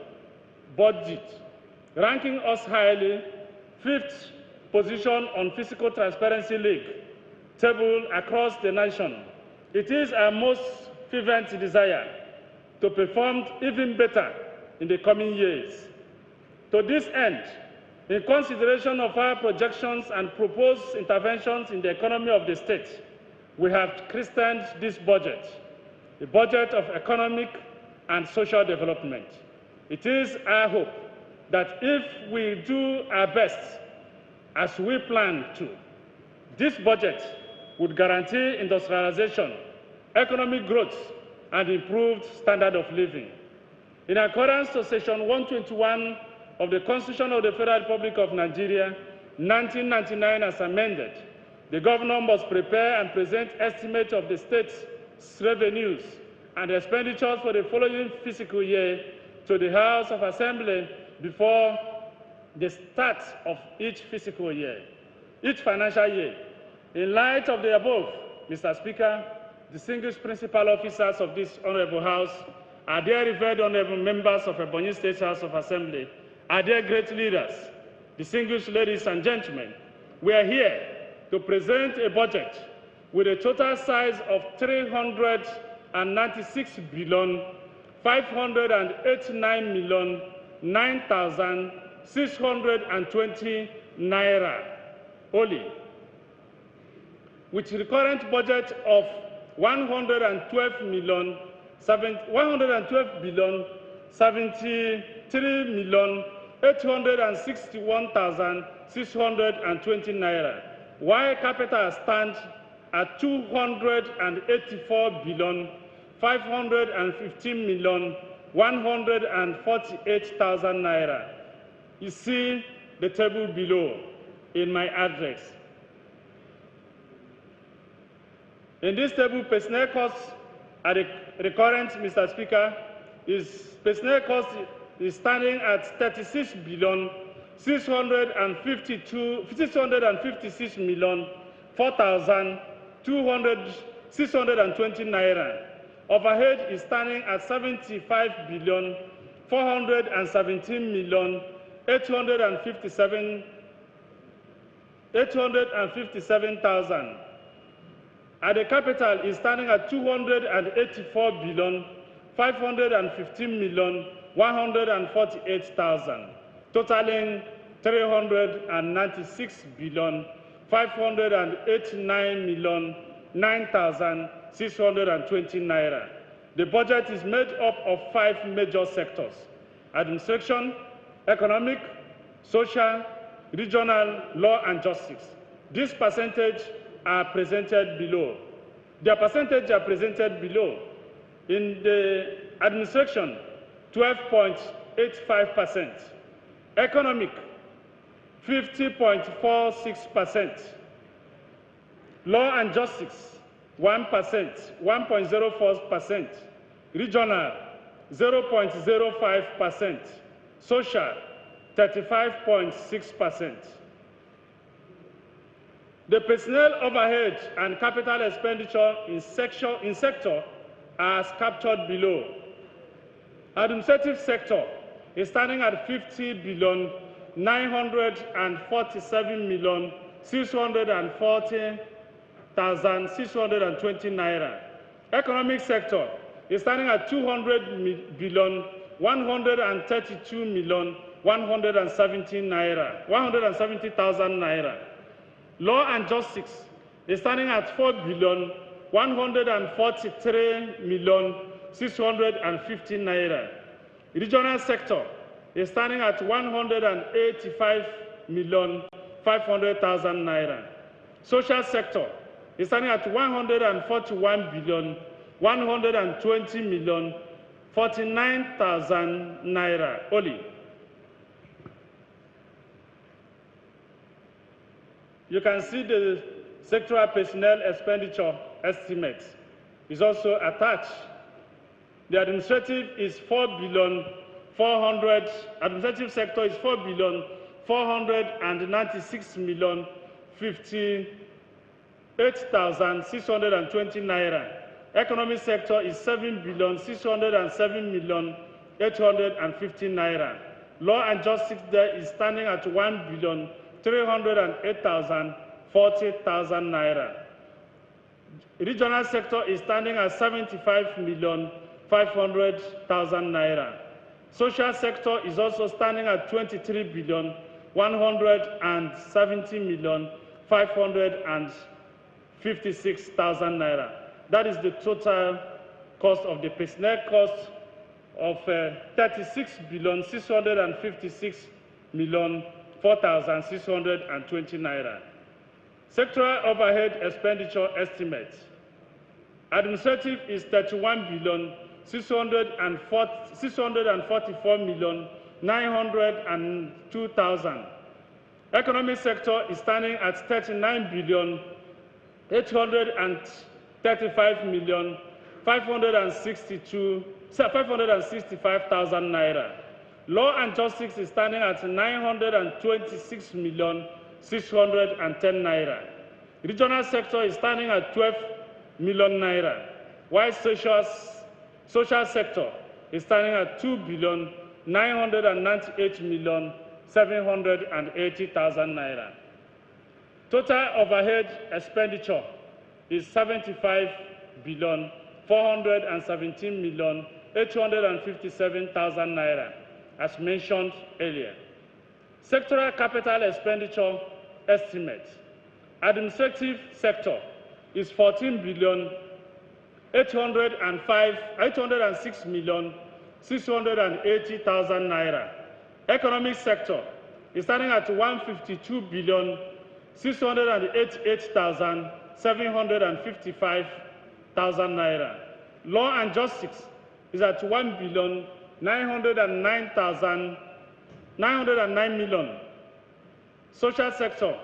Budget, ranking us highly 5th position on Fiscal Transparency League table across the nation. It is our most fervent desire to perform even better in the coming years. To this end, in consideration of our projections and proposed interventions in the economy of the state, we have christened this budget a budget of economic and social development. It is our hope that if we do our best as we plan to, this budget would guarantee industrialization, economic growth, and improved standard of living. In accordance to Section 121 of the Constitution of the Federal Republic of Nigeria, 1999 as amended, the governor must prepare and present estimates of the state's revenues and expenditures for the following fiscal year to the House of Assembly before the start of each fiscal year, each financial year. In light of the above, Mr. Speaker, distinguished principal officers of this honorable House, our dear revered honorable members of Ebony State House of Assembly, our dear great leaders, distinguished ladies and gentlemen, we are here to present a budget with a total size of 396 billion 589,009,620 naira only, with the current budget of 112 billion 73,861,620 naira, while capital stands at 284 billion 515,148,000 naira. You see the table below in my address. In this table, personnel costs are recurrent, Mr. Speaker, personnel cost is standing at 36 billion 656 million 4,620 naira. Overhead is standing at 75 billion 417 million 857,000. At the capital is standing at 284 billion 515 million 148,000, totaling 396 billion 589 million 9,620 naira. The budget is made up of 5 major sectors: administration, economic, social, regional, law, and justice. These percentages are presented below. Their percentages are presented below. In the administration, 12.85%. Economic, 50.46%. Law and justice, 1%, 1.04%. Regional, 0.05%. Social, 35.6%. The personnel overhead and capital expenditure in sector are as captured below. Administrative sector is standing at 50 billion 947 million 640,620 naira. Economic sector is standing at 200 billion 132 million 170,000 naira. Law and justice is standing at 4 billion 143 million 650 naira. Regional sector is standing at 185 million 500,000 naira. Social sector is standing at 141,120,049,000 naira only. You can see the sectoral personnel expenditure estimate is also attached. The administrative is 4,400,000,000. Administrative sector is 4,496,058,620 naira. Economic sector is 7,607,850 naira. Law and justice there is standing at 1,308,040,000 naira. Regional sector is standing at 75,500,000 naira. Social sector is also standing at 23,170,556,000 naira. That is the total cost of the personnel cost of 36,656,004,620 naira. Sectoral overhead expenditure estimate. Administrative is 31,644,902,000. Economic sector is standing at 39,835,565,000 naira. Law and justice is standing at 926,610 naira. Regional sector is standing at 12 million naira, while social sector is standing at 2,998,780,000 naira. Total overhead expenditure is 75,417,857,000 naira, as mentioned earlier. Sectoral capital expenditure estimate. Administrative sector is 14,806,680,000 naira. Economic sector is starting at 152,688,755,000 naira. Law and justice is at 1,909,909 million. Social sector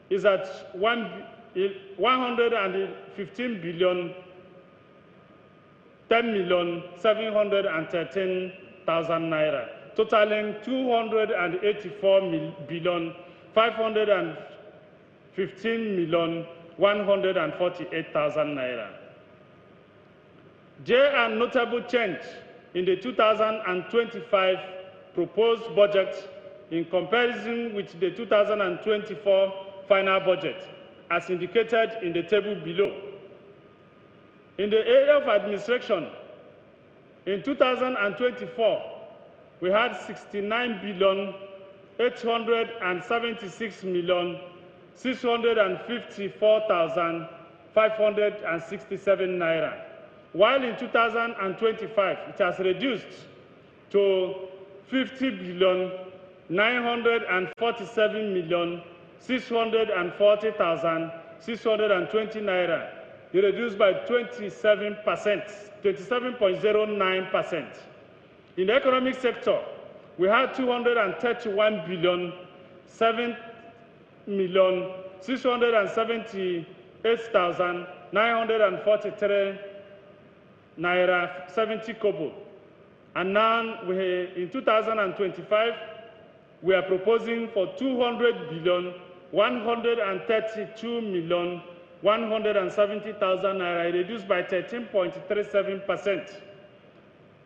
is at 115,010,713,000 naira, totaling 284,515,148,000 naira. There are notable change in the 2025 proposed budget in comparison with the 2024 final budget, as indicated in the table below. In the area of administration, in 2024, we had 69,876,654,567 naira, while in 2025, it has reduced to 50,947,640,620 naira. It reduced by 27.09%. In the economic sector, we had 231,778,943 naira 70 kobo. And now, in 2025, we are proposing for 200,132,170,000 naira, reduced by 13.37%.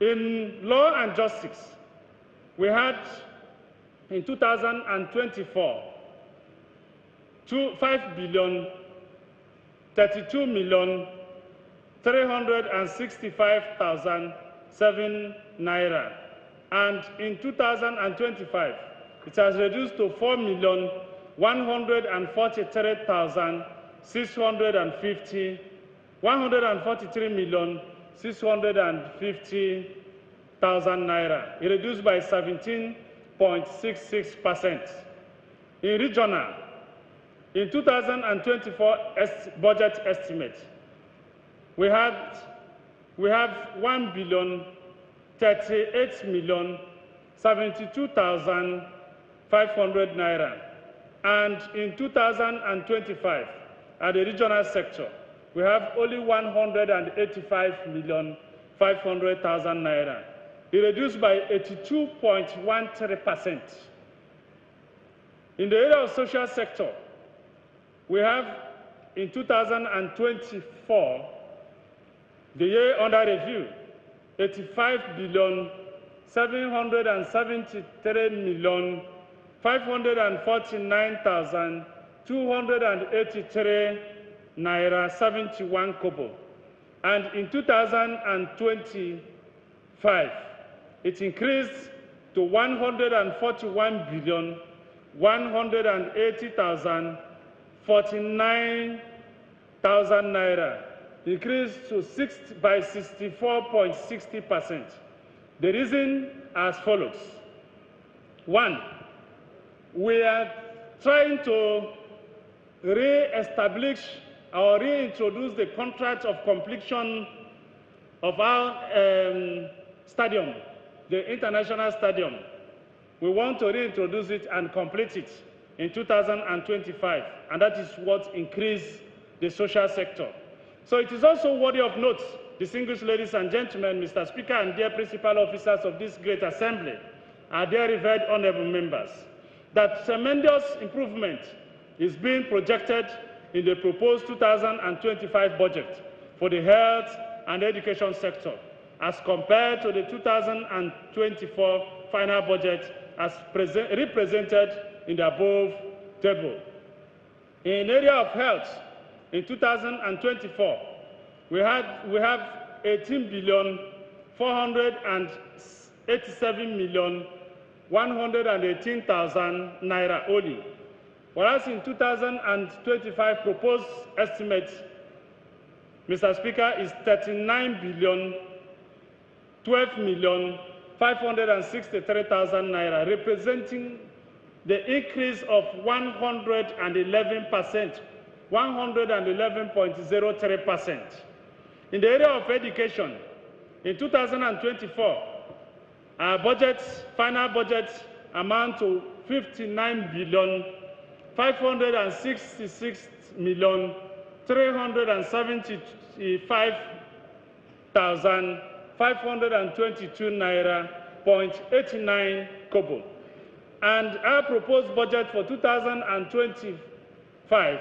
In law and justice, we had in 2024 5,032,365,007 naira, and in 2025 it has reduced to 4,143,650,000 naira. It reduced by 17.66%. In regional, in 2024 budget estimate, we have 1,038,072,500 naira. And in 2025, at the regional sector, we have only 185,500,000 naira. It reduced by 82.13%. In the area of social sector, we have in 2024, the year under review, 85,773,549,283 naira 71 kobo. And in 2025, it increased to 141,180,049 naira, increased to by 64.60%. The reason as follows. One, we are trying to re-establish or reintroduce the contract of completion of our stadium, the international stadium. We want to reintroduce it and complete it in 2025, and that is what increased the social sector. So it is also worthy of note, distinguished ladies and gentlemen, Mr. Speaker and dear principal officers of this great assembly, our dear revered honorable members, that tremendous improvement is being projected in the proposed 2025 budget for the health and education sector as compared to the 2024 final budget as represented in the above table. In the area of health, in 2024, we have 18,487,118,000 naira only, whereas in 2025 proposed estimate, Mr. Speaker, is 39,012,563,000 naira, representing the increase of 111%, 111.03%. In the area of education, in 2024, our final budget amount to 59,566,375,522 naira, 0.89 kobo. And our proposed budget for 2025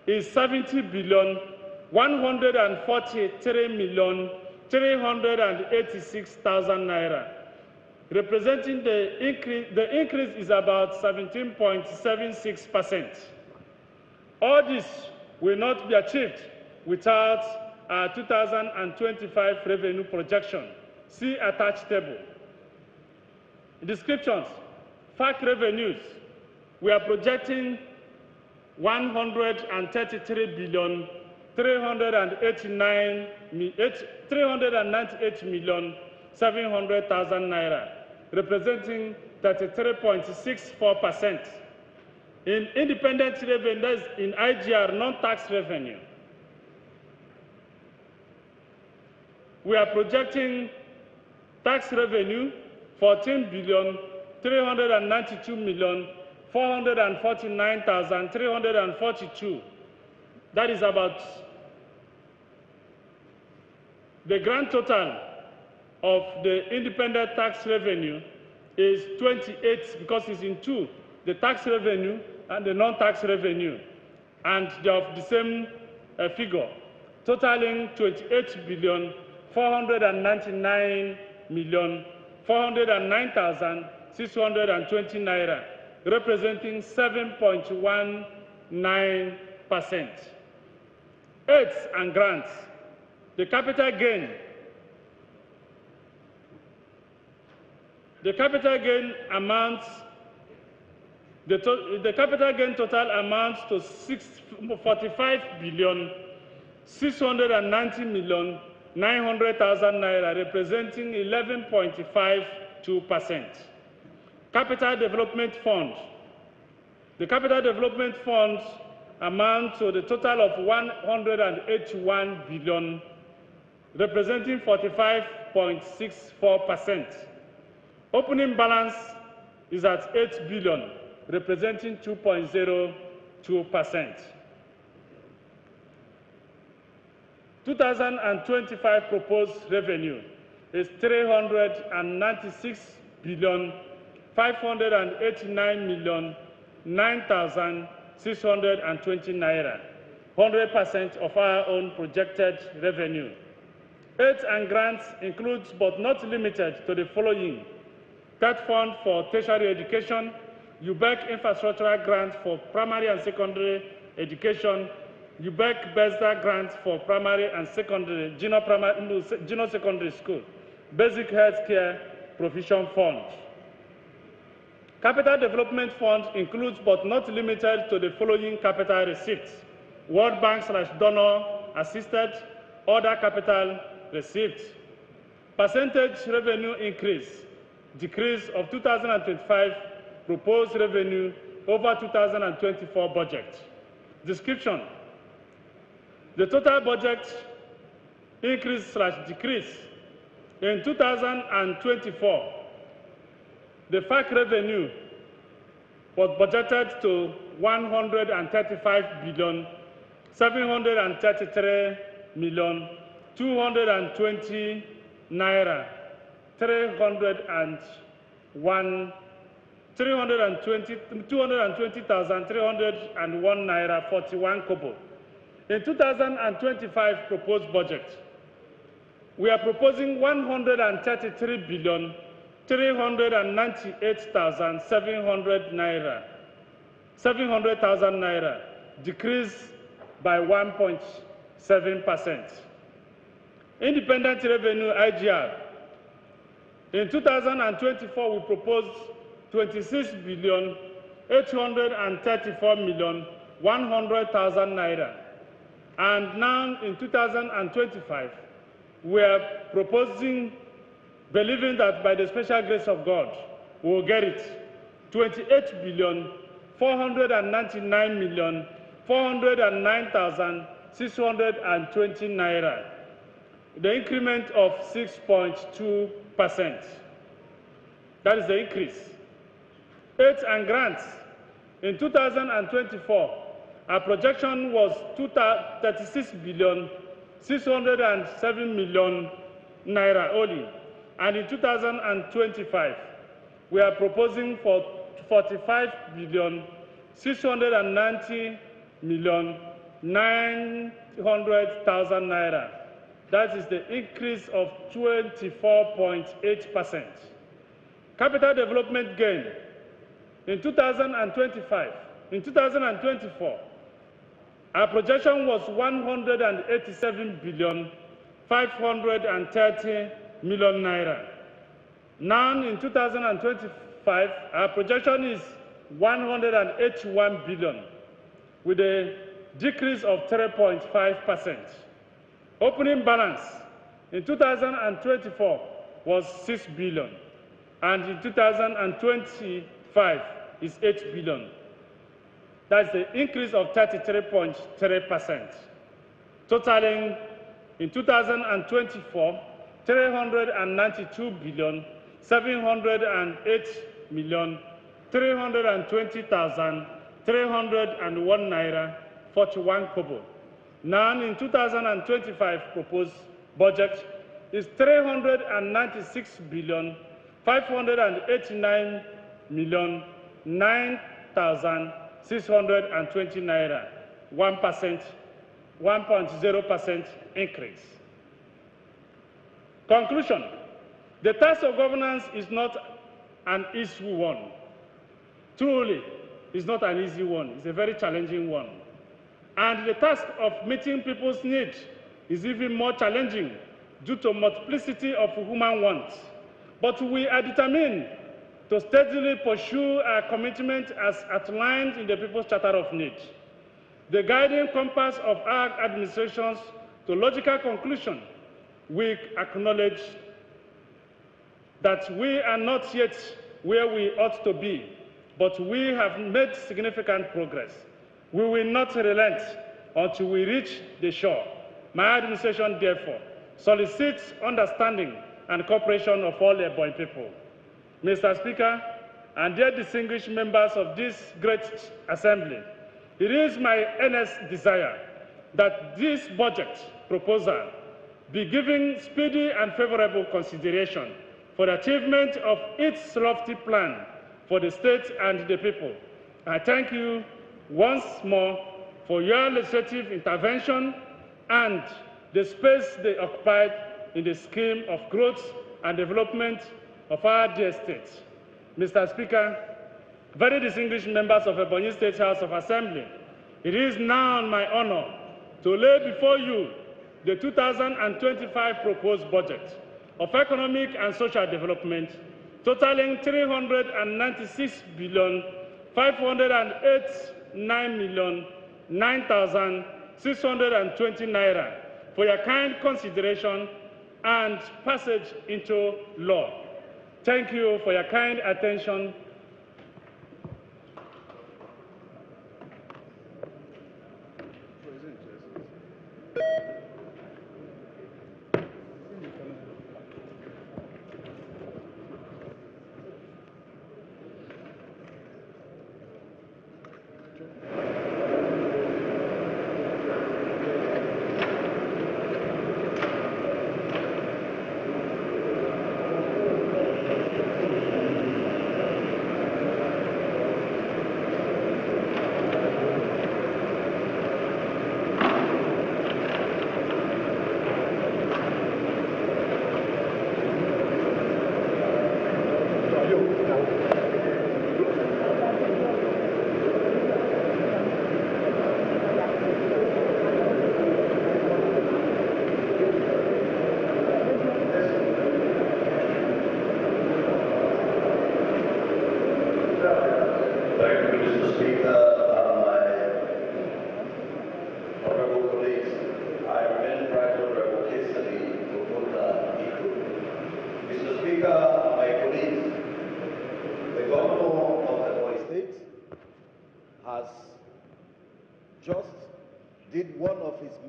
is 70,143,386,000 naira, representing the increase. The increase is about 17.76%. All this will not be achieved without our 2025 revenue projection. See attached table. Descriptions. FAC revenues, we are projecting 398,700,000 naira, representing 33.64%. In independent revenues, in IGR, non-tax revenue, we are projecting tax revenue 14,392,449,342. That is about the grand total of the independent tax revenue is 28, because it's in two, the tax revenue and the non-tax revenue, and they are of the same figure, totaling 28,499,409,620 naira, representing 7.19%. Aids and grants. The capital gain amounts. The capital gain total amounts to 45,690,900,000 naira, representing 11.52%. Capital Development Fund. The Capital Development Funds amount to the total of 181 billion, representing 45.64%. Opening balance is at 8 billion, representing 2.02%. 2025 proposed revenue is 396 billion 589 million 9,620 naira, 100% of our own projected revenue. Aids and grants includes but not limited to the following: TED Fund for tertiary education, UBEC infrastructural grant for primary and secondary education, UBEC BESDA grants for primary and secondary, junior secondary school, basic health care provision fund. Capital Development Fund includes but not limited to the following capital receipts: World Bank/donor assisted other capital receipts. Percentage revenue increase, decrease of 2025 proposed revenue over 2024 budget. Description: the total budget increase/decrease in 2024. The FAC revenue was budgeted to 135 billion 733 million 220 naira 220,301 naira 41 kobo. In 2025 proposed budget, we are proposing 133 billion 398,700 naira, 700,000 naira, decrease by 1.7%. Independent revenue IGR. In 2024, we proposed 26 billion 834 million 100,000 naira, and now in 2025, we are proposing, believing that by the special grace of God, we will get it, 28 billion 499 million 409,620 naira, the increment of 6.2%. That is the increase. Aids and grants. In 2024, our projection was 36 billion 607 million naira only. And in 2025, we are proposing for 45 billion 690 million 900,000 naira. That is the increase of 24.8%. Capital development gain. In 2024, our projection was 187 billion 530 million naira. Now in 2025, our projection is 181 billion, with a decrease of 3.5%. Opening balance in 2024 was 6 billion, and in 2025 is 8 billion. That's the increase of 33.3%. Totaling in 2024, 392 billion 708 million 320,301 naira 41 kobo. Now in 2025 proposed budget is 396 billion 589 million 9,620 naira, 1.0% increase. Conclusion: the task of governance is not an easy one. Truly, it's not an easy one. It's a very challenging one. And the task of meeting people's needs is even more challenging due to multiplicity of human wants. But we are determined to steadily pursue our commitment as outlined in the People's Charter of Need. The guiding compass of our administrations to logical conclusion, we acknowledge that we are not yet where we ought to be but we have made significant progress. We will not relent until we reach the shore. My administration, therefore, solicits understanding and cooperation of all Ebony people. Mr. Speaker, and dear distinguished members of this great assembly, it is my earnest desire that this budget proposal be given speedy and favorable consideration for the achievement of its lofty plan for the state and the people. I thank you once more for your legislative intervention and the space they occupied in the scheme of growth and development of our dear state. Mr. Speaker, very distinguished members of Ebony State House of Assembly, it is now my honor to lay before you the 2025 proposed budget of economic and social development, totaling 396,508,9,9,620 naira for your kind consideration and passage into law. Thank you for your kind attention.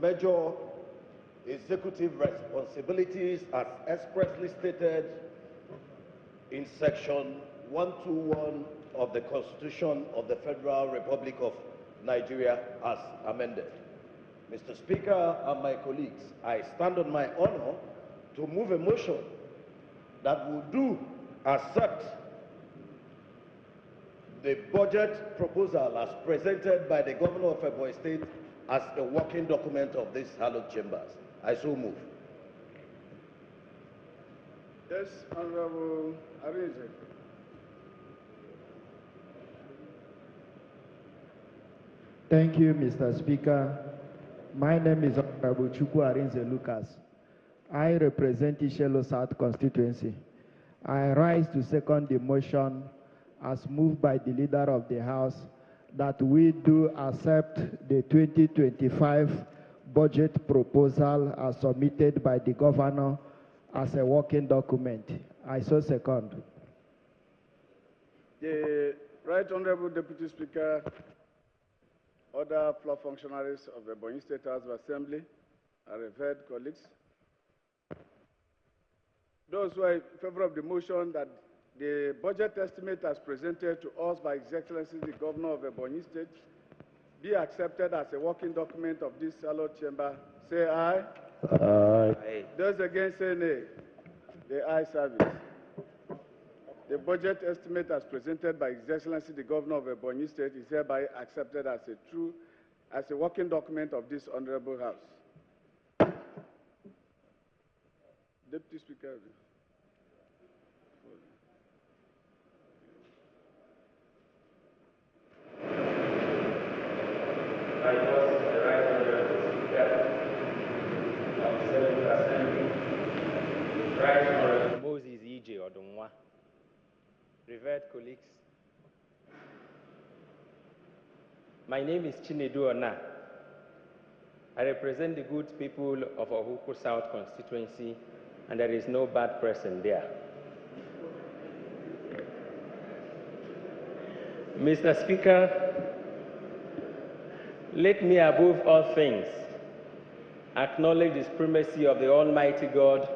Major executive responsibilities as expressly stated in Section 121 of the Constitution of the Federal Republic of Nigeria as amended. Mr. Speaker and my colleagues, I stand on my honor to move a motion that will accept the budget proposal as presented by the Governor of Ebony State as a working document of these hallowed chambers. I so move. Yes, Honorable Arinze. Thank you, Mr. Speaker. My name is Honorable Chukwu Arinze Lucas. I represent Ishelo South constituency. I rise to second the motion as moved by the leader of the House that we do accept the 2025 budget proposal as submitted by the governor as a working document. I so second. The Right Honorable Deputy Speaker, other floor functionaries of the Ebony State House of Assembly, and revered colleagues. Those who are in favor of the motion that the budget estimate as presented to us by His Excellency the Governor of Ebony State be accepted as a working document of this hallowed chamber, say aye. Aye. Those against say nay. The ayes have it. The budget estimate as presented by His Excellency the Governor of Ebony State is hereby accepted as a working document of this honorable House. Deputy Speaker. I was the right honorable Speaker of the Seventh Assembly, Right Honorable Moses E.J. Odunwa, revered colleagues. My name is Chinedu Ona. I represent the good people of Ohuku South constituency, and there is no bad person there. Mr. Speaker, let me above all things acknowledge the supremacy of the Almighty God,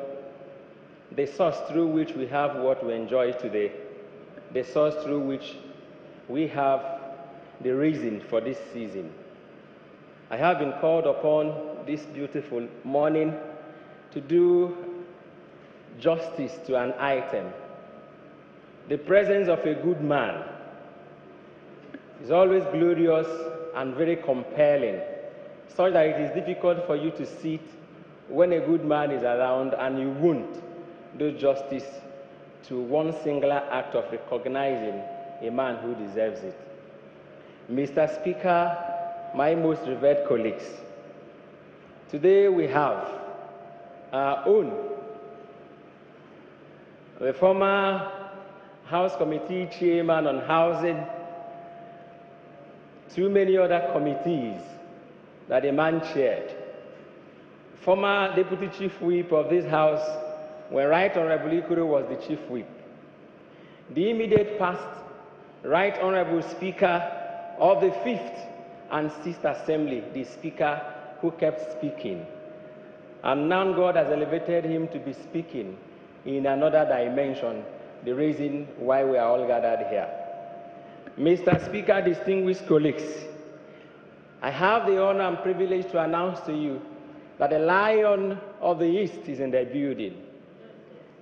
the source through which we have what we enjoy today, the source through which we have the reason for this season. I have been called upon this beautiful morning to do justice to an item. The presence of a good man is always glorious and very compelling, such that it is difficult for you to sit when a good man is around and you won't do justice to one singular act of recognizing a man who deserves it. Mr. Speaker, my most revered colleagues, today we have our own, the former House Committee Chairman on Housing, too many other committees that the man chaired, former Deputy Chief Whip of this House when Right Honorable Ikuru was the Chief Whip, the immediate past Right Honorable Speaker of the 5th and 6th Assembly, the Speaker who kept speaking, and now God has elevated him to be speaking in another dimension, the reason why we are all gathered here. Mr. Speaker, distinguished colleagues, I have the honor and privilege to announce to you that the Lion of the East is in the building.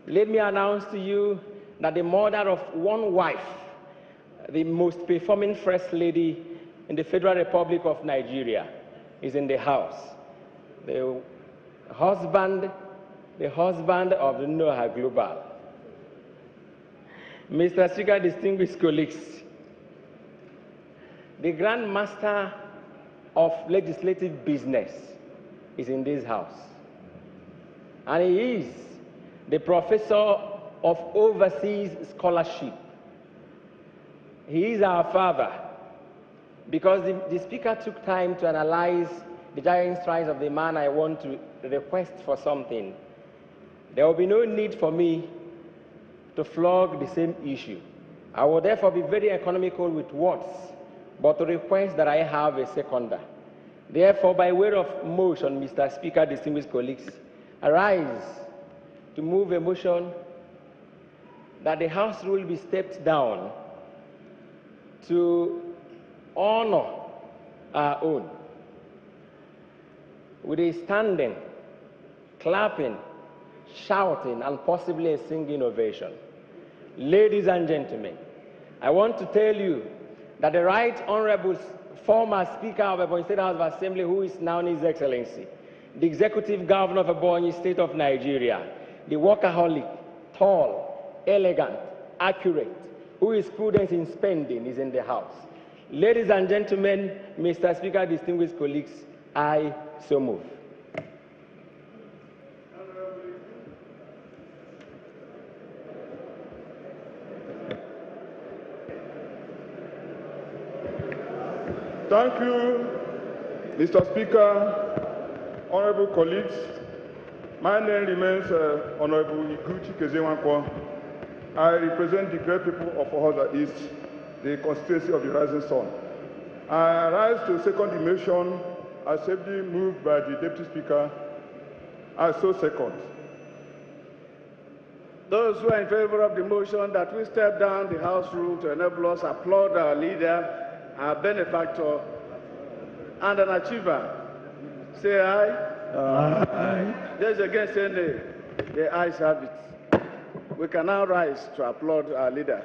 Let me announce to you that the mother of one wife, the most performing First Lady in the Federal Republic of Nigeria, is in the house. The husband of the Noah Global. Mr. Speaker, distinguished colleagues, the Grand Master of legislative business is in this house. And he is the Professor of Overseas Scholarship. He is our father because the Speaker took time to analyze the giant strides of the man I want to request for something. There will be no need for me to flog the same issue. I will therefore be very economical with words, but to request that I have a seconder. Therefore, by way of motion, Mr. Speaker, distinguished colleagues, I rise to move a motion that the House rule be stepped down to honor our own with a standing, clapping, shouting, and possibly a singing ovation. Ladies and gentlemen, I want to tell you that the Right Honorable former Speaker of Ebony State House of Assembly, who is now His Excellency, the Executive Governor of Ebony State of Nigeria, the workaholic, tall, elegant, accurate, who is prudent in spending, is in the House. Ladies and gentlemen, Mr. Speaker, distinguished colleagues, I so move. Thank you, Mr. Speaker, honorable colleagues. My name remains Honorable Iguchi Kezewankwo. I represent the great people of Ohaza East, the constituency of the Rising Sun. I rise to second the motion as ably moved by the Deputy Speaker. I so second. Those who are in favor of the motion that we step down the House rule to enable us applaud our leader, our benefactor, and an achiever, say aye. Aye. Those against say nay. The ayes have it. We can now rise to applaud our leader.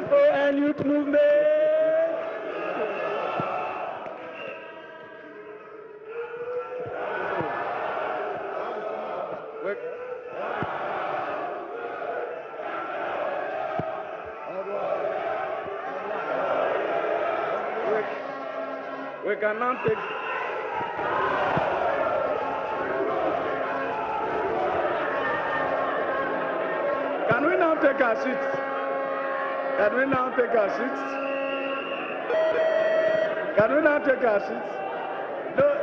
FON Youth Movement! We can now take. Can we now take our seats? Can we now take our seats? Can we now take our seats? No.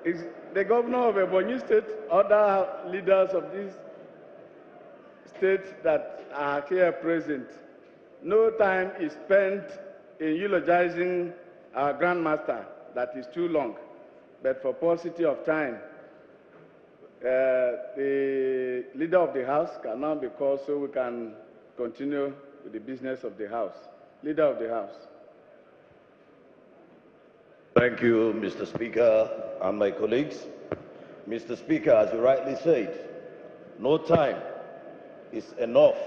Is the governor of Ebony State, other leaders of these states that are here present, no time is spent in eulogizing our grandmaster. That is too long. But for paucity of time, the leader of the house can now be called so we can continue with the business of the house. Leader of the house. Thank you, Mr. Speaker and my colleagues. Mr. Speaker, as you rightly said, no time is enough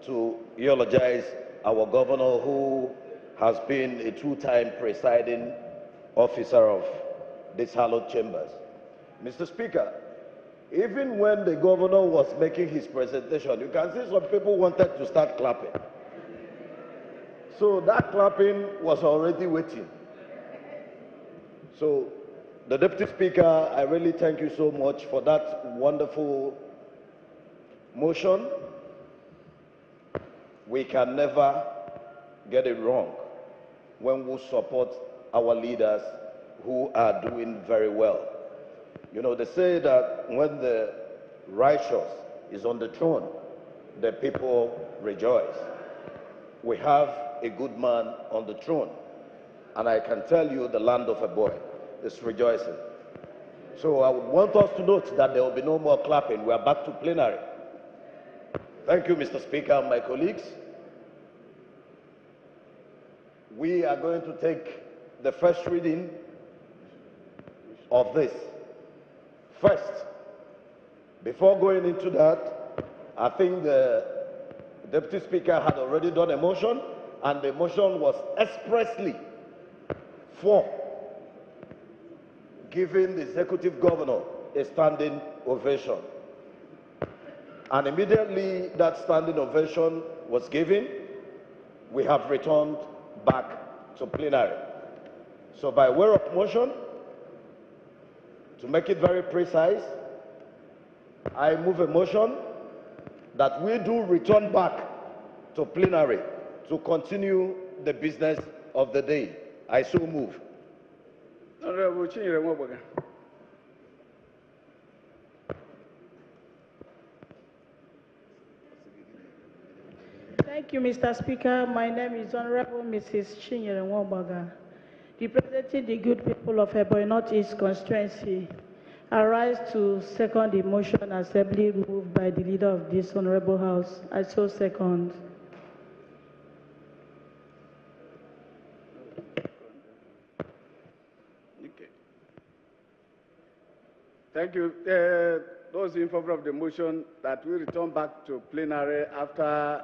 to eulogize our governor, who has been a two-time presiding officer of this hallowed chambers. Mr. Speaker, even when the governor was making his presentation, you can see some people wanted to start clapping. So that clapping was already waiting. So, the Deputy Speaker, I really thank you so much for that wonderful motion. We can never get it wrong when we support our leaders who are doing very well. You know, they say that when the righteous is on the throne, the people rejoice. We have a good man on the throne, and I can tell you the land of a boy is rejoicing. So I would want us to note that there will be no more clapping. We are back to plenary. Thank you, Mr. Speaker and my colleagues. We are going to take the first reading of this. First, before going into that, I think the Deputy Speaker had already done a motion, and the motion was expressly for giving the executive governor a standing ovation. And immediately that standing ovation was given, we have returned back to plenary. So by way of motion, to make it very precise, I move a motion that we do return back to plenary to continue the business of the day. I so move. Honorable Chinyere Nwogboga. Thank you, Mr. Speaker. My name is Honorable Mrs. Chinyere Nwogboga, representing the good people of Ebony Northeast constituency. I rise to second the motion assembly moved by the leader of this honorable house. I so second. Thank you. Those in favor of the motion that we return back to plenary after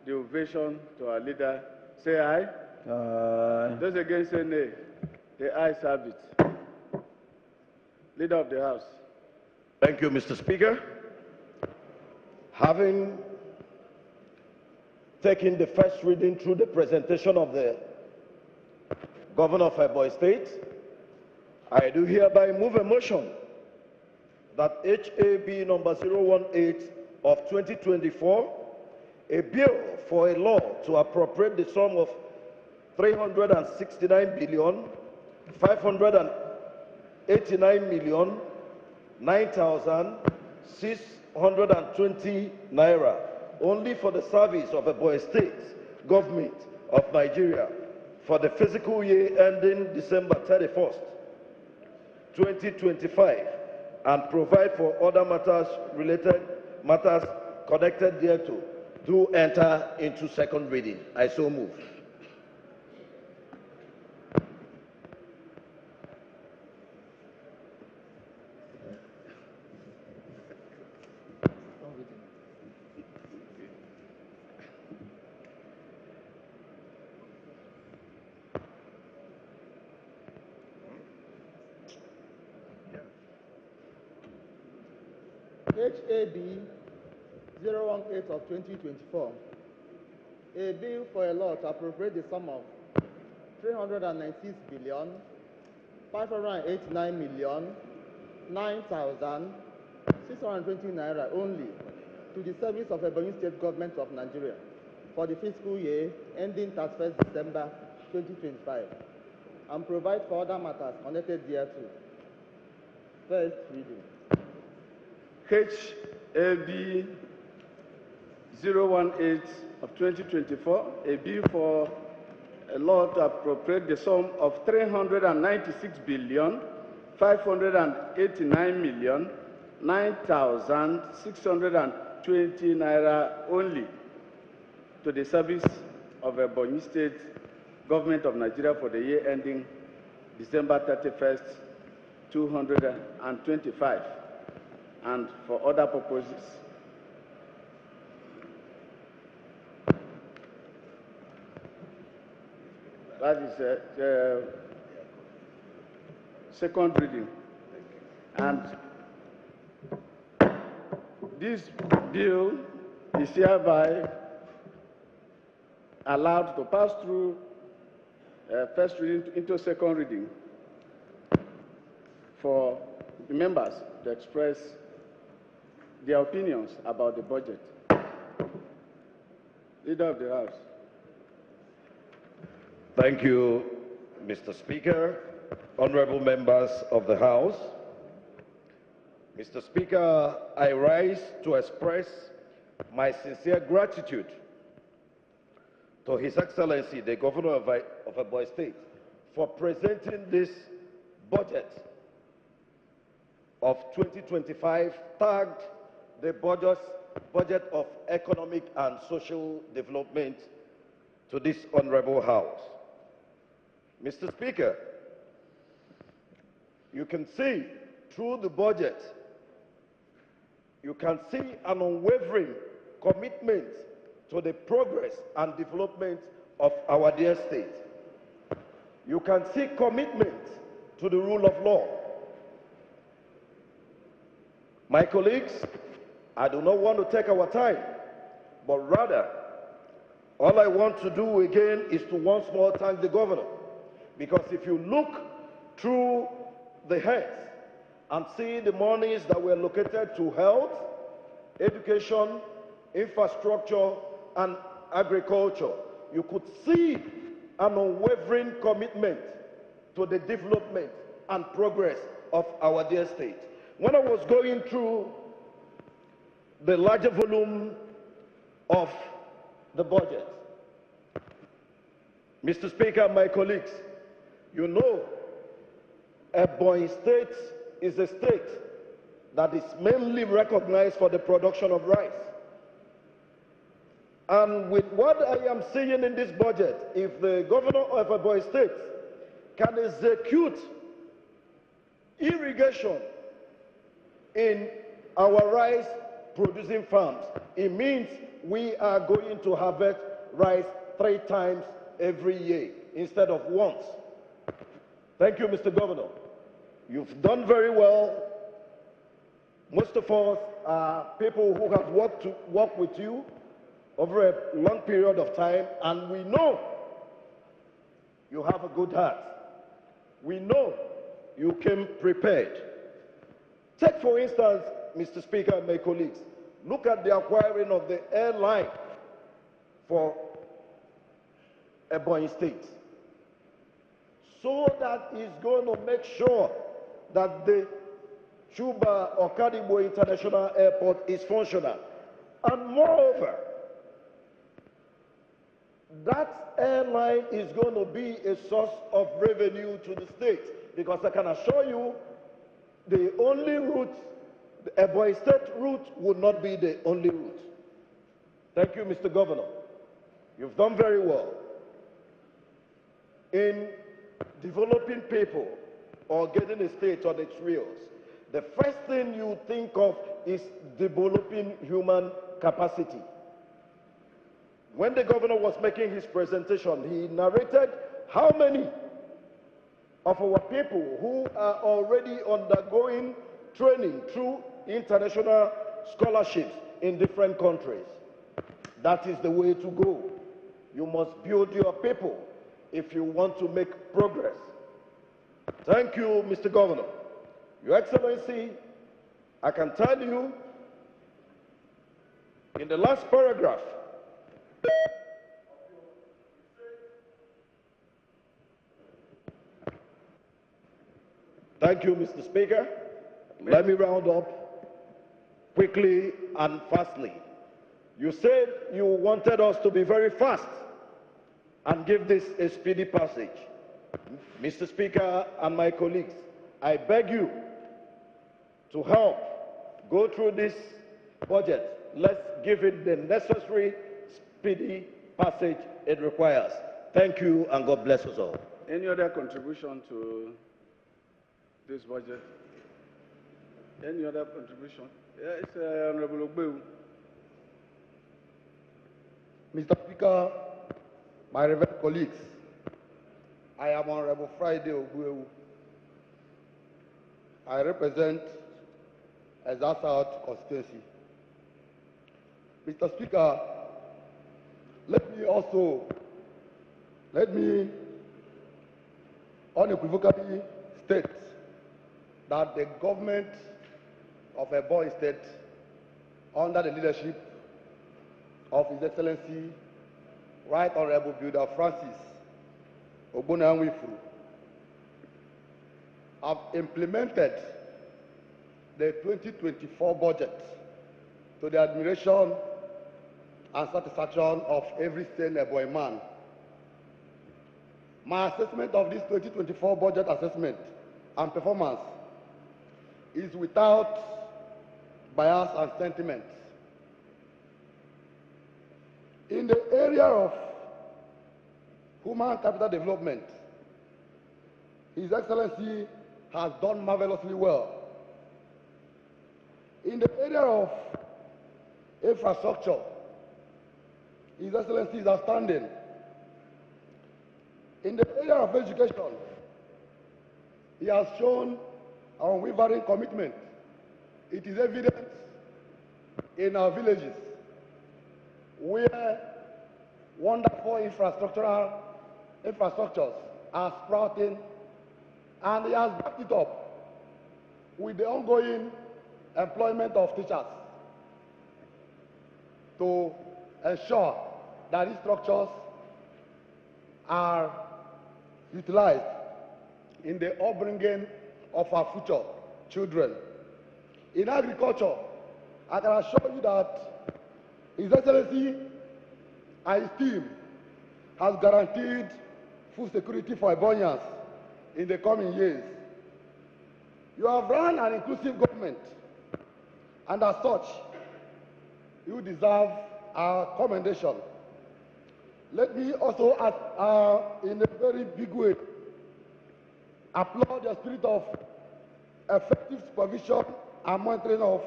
the ovation to our leader, say aye. Aye. Those against say nay. The ayes have it. Leader of the House. Thank you, Mr. Speaker. Having taken the first reading through the presentation of the Governor of Ebony State, I do hereby move a motion that HAB number 018 of 2024, a bill for a law to appropriate the sum of 369,589,9,620 naira only for the service of Ebony State government of Nigeria for the fiscal year ending December 31st, 2025, and provide for other matters connected thereto, do enter into second reading. I so move. HAB 018 of 2024, a bill for a law to appropriate the sum of 396 billion 589 million 9,620 naira only to the service of Ebony State Government of Nigeria for the fiscal year ending 31st December 2025, and provide for other matters connected thereto. First reading. HAB 018 of 2024, a bill for a law to appropriate the sum of 396 billion 589 million 9,620 naira only to the service of Ebony State Government of Nigeria for the year ending December 31st, 2025, and for other purposes. That is second reading. And this bill is hereby allowed to pass through first reading into second reading for the members to express their opinions about the budget. Leader of the House. Thank you, Mr. Speaker, honorable members of the House. Mr. Speaker, I rise to express my sincere gratitude to His Excellency, the Governor of Ebonyi State, for presenting this budget of 2025, tagged the budget of economic and social development, to this honorable House. Mr. Speaker, you can see through the budget, you can see an unwavering commitment to the progress and development of our dear state. You can see commitment to the rule of law. My colleagues, I do not want to take our time, but rather, all I want to do again is to once more thank the governor. Because if you look through the heads and see the monies that were allocated to health, education, infrastructure, and agriculture, you could see an unwavering commitment to the development and progress of our dear state. When I was going through the larger volume of the budget, Mr. Speaker, my colleagues, you know, Ebonyi State is a state that is mainly recognized for the production of rice. And with what I am seeing in this budget, if the governor of Ebonyi State can execute irrigation in our rice producing farms, it means we are going to harvest rice 3 times every year instead of once. Thank you, Mr. Governor. You've done very well. Most of us are people who have worked with you over a long period of time, and we know you have a good heart. We know you came prepared. Take, for instance, Mr. Speaker and my colleagues, look at the acquiring of the airline for Ebonyi State. So that is going to make sure that the Chuba or Kadibo International Airport is functional. And moreover, that airline is going to be a source of revenue to the state, because I can assure you the only route, the Ebonyi State route, would not be the only route. Thank you, Mr. Governor. You've done very well in developing people or getting a state on its wheels. The first thing you think of is developing human capacity. When the governor was making his presentation, he narrated how many of our people who are already undergoing training through international scholarships in different countries. That is the way to go. You must build your people if you want to make progress. Thank you, Mr. Governor. Your Excellency, I can tell you in the last paragraph, thank you, Mr. Speaker. Let me round up quickly and fastly. You said you wanted us to be very fast and give this a speedy passage. Mr. Speaker and my colleagues, I beg you to help go through this budget. Let's give it the necessary speedy passage it requires. Thank you, and God bless us all. Any other contribution to this budget? Any other contribution? Yes, Honorable Ogbewu. Mr. Speaker, my reverend colleagues, I am Honorable Friday Ogbewu. I represent Ezza South constituency. Mr. Speaker, let me unequivocally state that the government of Ebony State, under the leadership of His Excellency Right Honorable Builder Francis Ogbonnawifu, have implemented the 2024 budget to the admiration and satisfaction of every sane Ebonyi man. My assessment of this 2024 budget assessment and performance is without bias and sentiment. In the area of human capital development, His Excellency has done marvelously well. In the area of infrastructure, His Excellency is outstanding. In the area of education, he has shown an unwavering commitment. It is evident in our villages where wonderful infrastructures are sprouting, and he has backed it up with the ongoing employment of teachers to ensure that these structures are utilized in the upbringing of our future children. In agriculture, I can assure you that His Excellency and his team has guaranteed food security for Ebonians in the coming years. You have run an inclusive government, and as such, you deserve our commendation. Let me also, in a very big way, applaud the spirit of effective supervision and monitoring of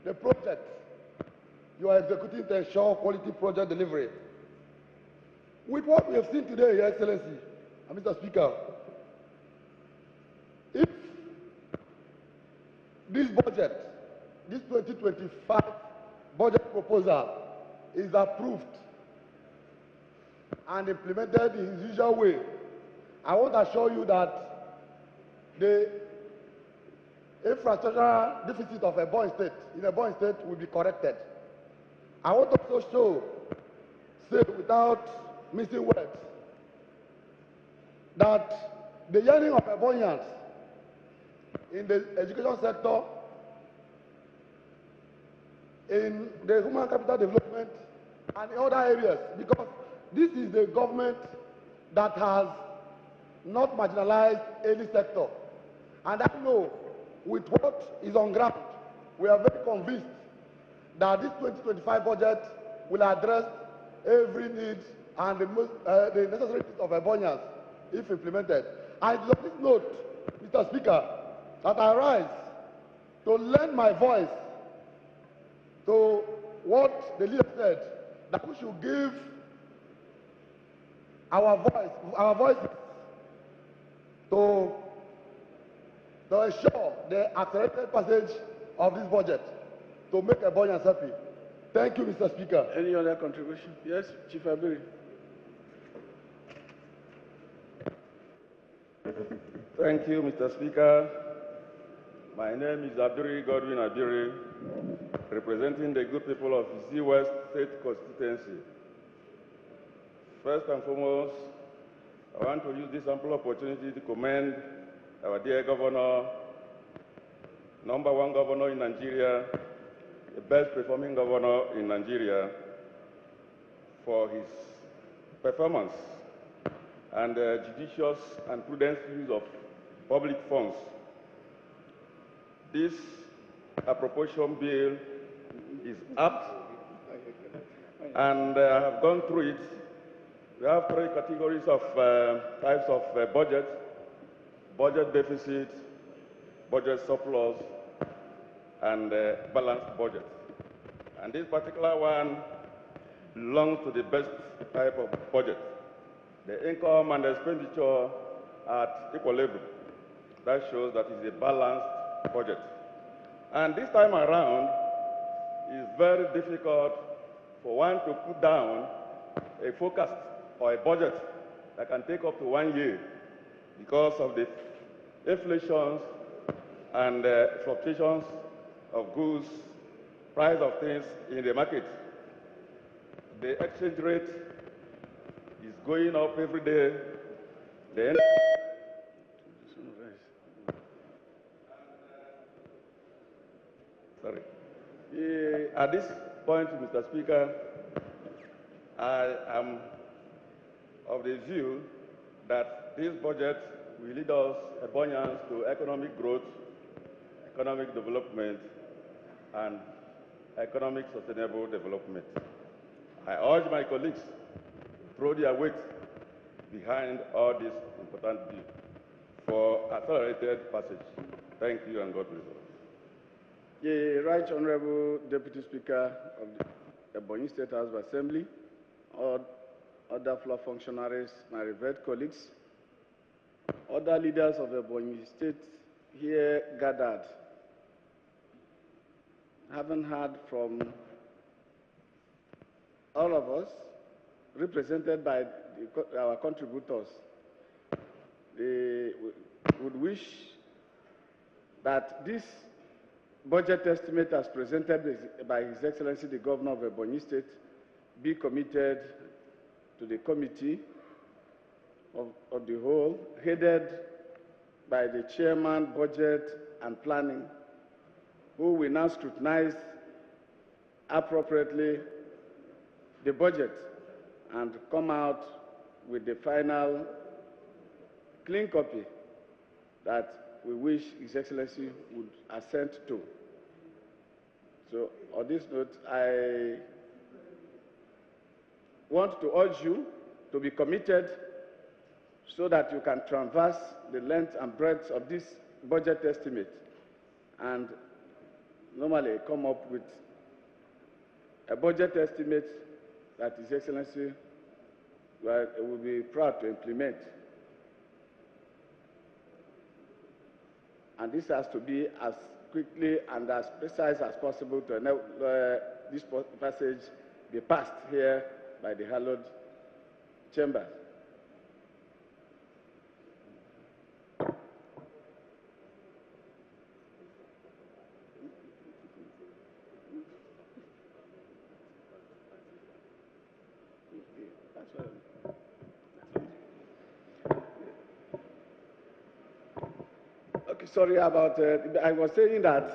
the project you are executing to ensure quality project delivery. With what we have seen today, Your Excellency and Mr. Speaker, if this budget, this 2025 budget proposal is approved and implemented in his usual way, I want to assure you that the infrastructure deficit of Ebony State will be corrected. I want to also say, without missing words, that the yearning of Ebonians in the education sector, in the human capital development, and in other areas, because this is the government that has not marginalized any sector. And I know with what is on ground, we are very convinced that this 2025 budget will address every need and the necessary needs of Ebonians if implemented. And it is on this note, Mr. Speaker, that I rise to lend my voice to what the leader said, that we should give our voices to ensure the accelerated passage of this budget. to make Ebonians happy. Thank you, Mr. Speaker. Any other contribution? Yes, Chief Ebony. Thank you, Mr. Speaker. My name is Abduri Godwin Abiri, representing the good people of Z West State Constituency. First and foremost, I want to use this ample opportunity to commend our dear governor, #1 governor in Nigeria, the best performing governor in Nigeria, for his performance and judicious and prudent use of public funds. This appropriation bill is apt, and I have gone through it. We have three categories of types of budget: budget deficit, budget surplus, and balanced budget. And this particular one belongs to the best type of budget. The income and expenditure are at equal level. That shows that it's a balanced budget. And this time around, it's very difficult for one to put down a forecast or a budget that can take up to 1 year because of the inflations and fluctuations of goods, price of things in the market. The exchange rate is going up every day. Sorry. At this point, Mr. Speaker, I am of the view that this budget will lead us, Ebonians, to economic growth, economic development, and economic sustainable development. I urge my colleagues to throw their weight behind all this important bill for accelerated passage. Thank you, and God bless us. The Right Honorable Deputy Speaker of the Ebony State House of Assembly, all other floor functionaries, my revered colleagues, other leaders of Ebony State here gathered, haven't heard from all of us, represented by our contributors. They would wish that this budget estimate as presented by His Excellency the Governor of Ebony State be committed to the committee of the whole, headed by the Chairman, Budget and Planning, who will now scrutinize appropriately the budget and come out with the final clean copy that we wish His Excellency would assent to. So on this note, I want to urge you to be committed so that you can traverse the length and breadth of this budget estimate and normally come up with a budget estimate that His Excellency will be proud to implement. And this has to be as quickly and as precise as possible to enable this passage be passed here by the hallowed chamber. Okay, sorry about, I was saying that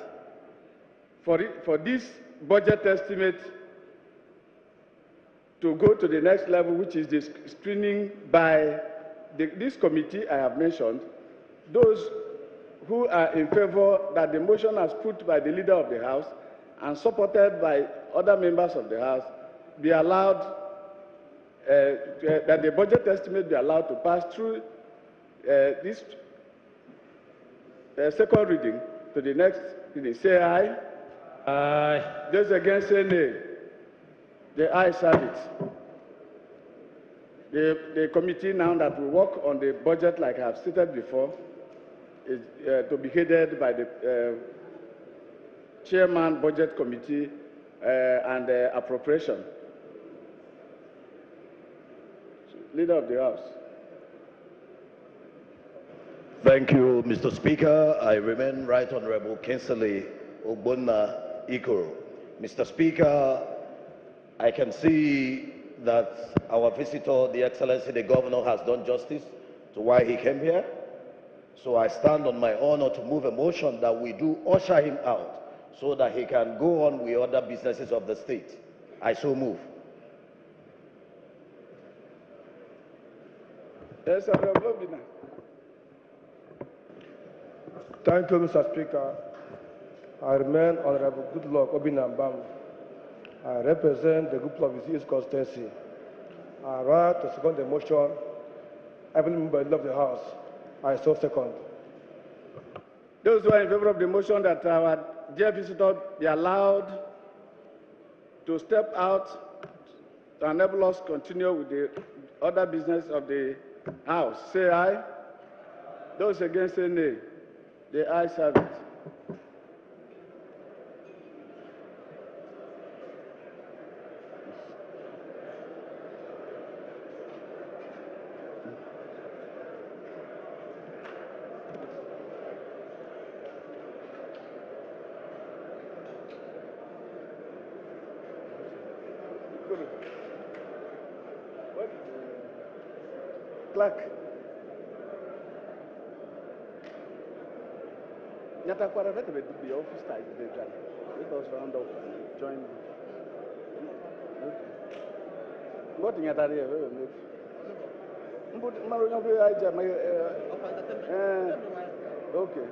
for this budget estimate to go to the next level, which is the screening by this committee I have mentioned, those who are in favor that the motion as put by the leader of the House and supported by other members of the House be allowed, that the budget estimate be allowed to pass through this second reading to the next reading. Say aye. Aye. Those against say nay. The ayes have it. The committee now that will work on the budget, like I have stated before, is to be headed by the Chairman, Budget Committee, and Appropriation. Leader of the House. Thank you, Mr. Speaker. I remain Right Honorable Kinsley Ogbonna Ikoro. Mr. Speaker, I can see that our visitor, the Excellency, the Governor, has done justice to why he came here. So I stand on my honor to move a motion that we do usher him out so that he can go on with other businesses of the state. I so move. Yes, Honorable Obina. Thank you, Mr. Speaker. I remain Honorable Goodluck Obina Mbam. I represent the group of his East constituency. I rise to second the motion. Every member of the House, I so second. Those who are in favor of the motion that our dear visitor be allowed to step out to enable us to continue with the other business of the House, say aye. Those against say nay. The ayes have it. Clerk. Nyata kwara vete be office time be done. Let us round up and join. What nyata there we make. Mbut maro nyobe aja my okay.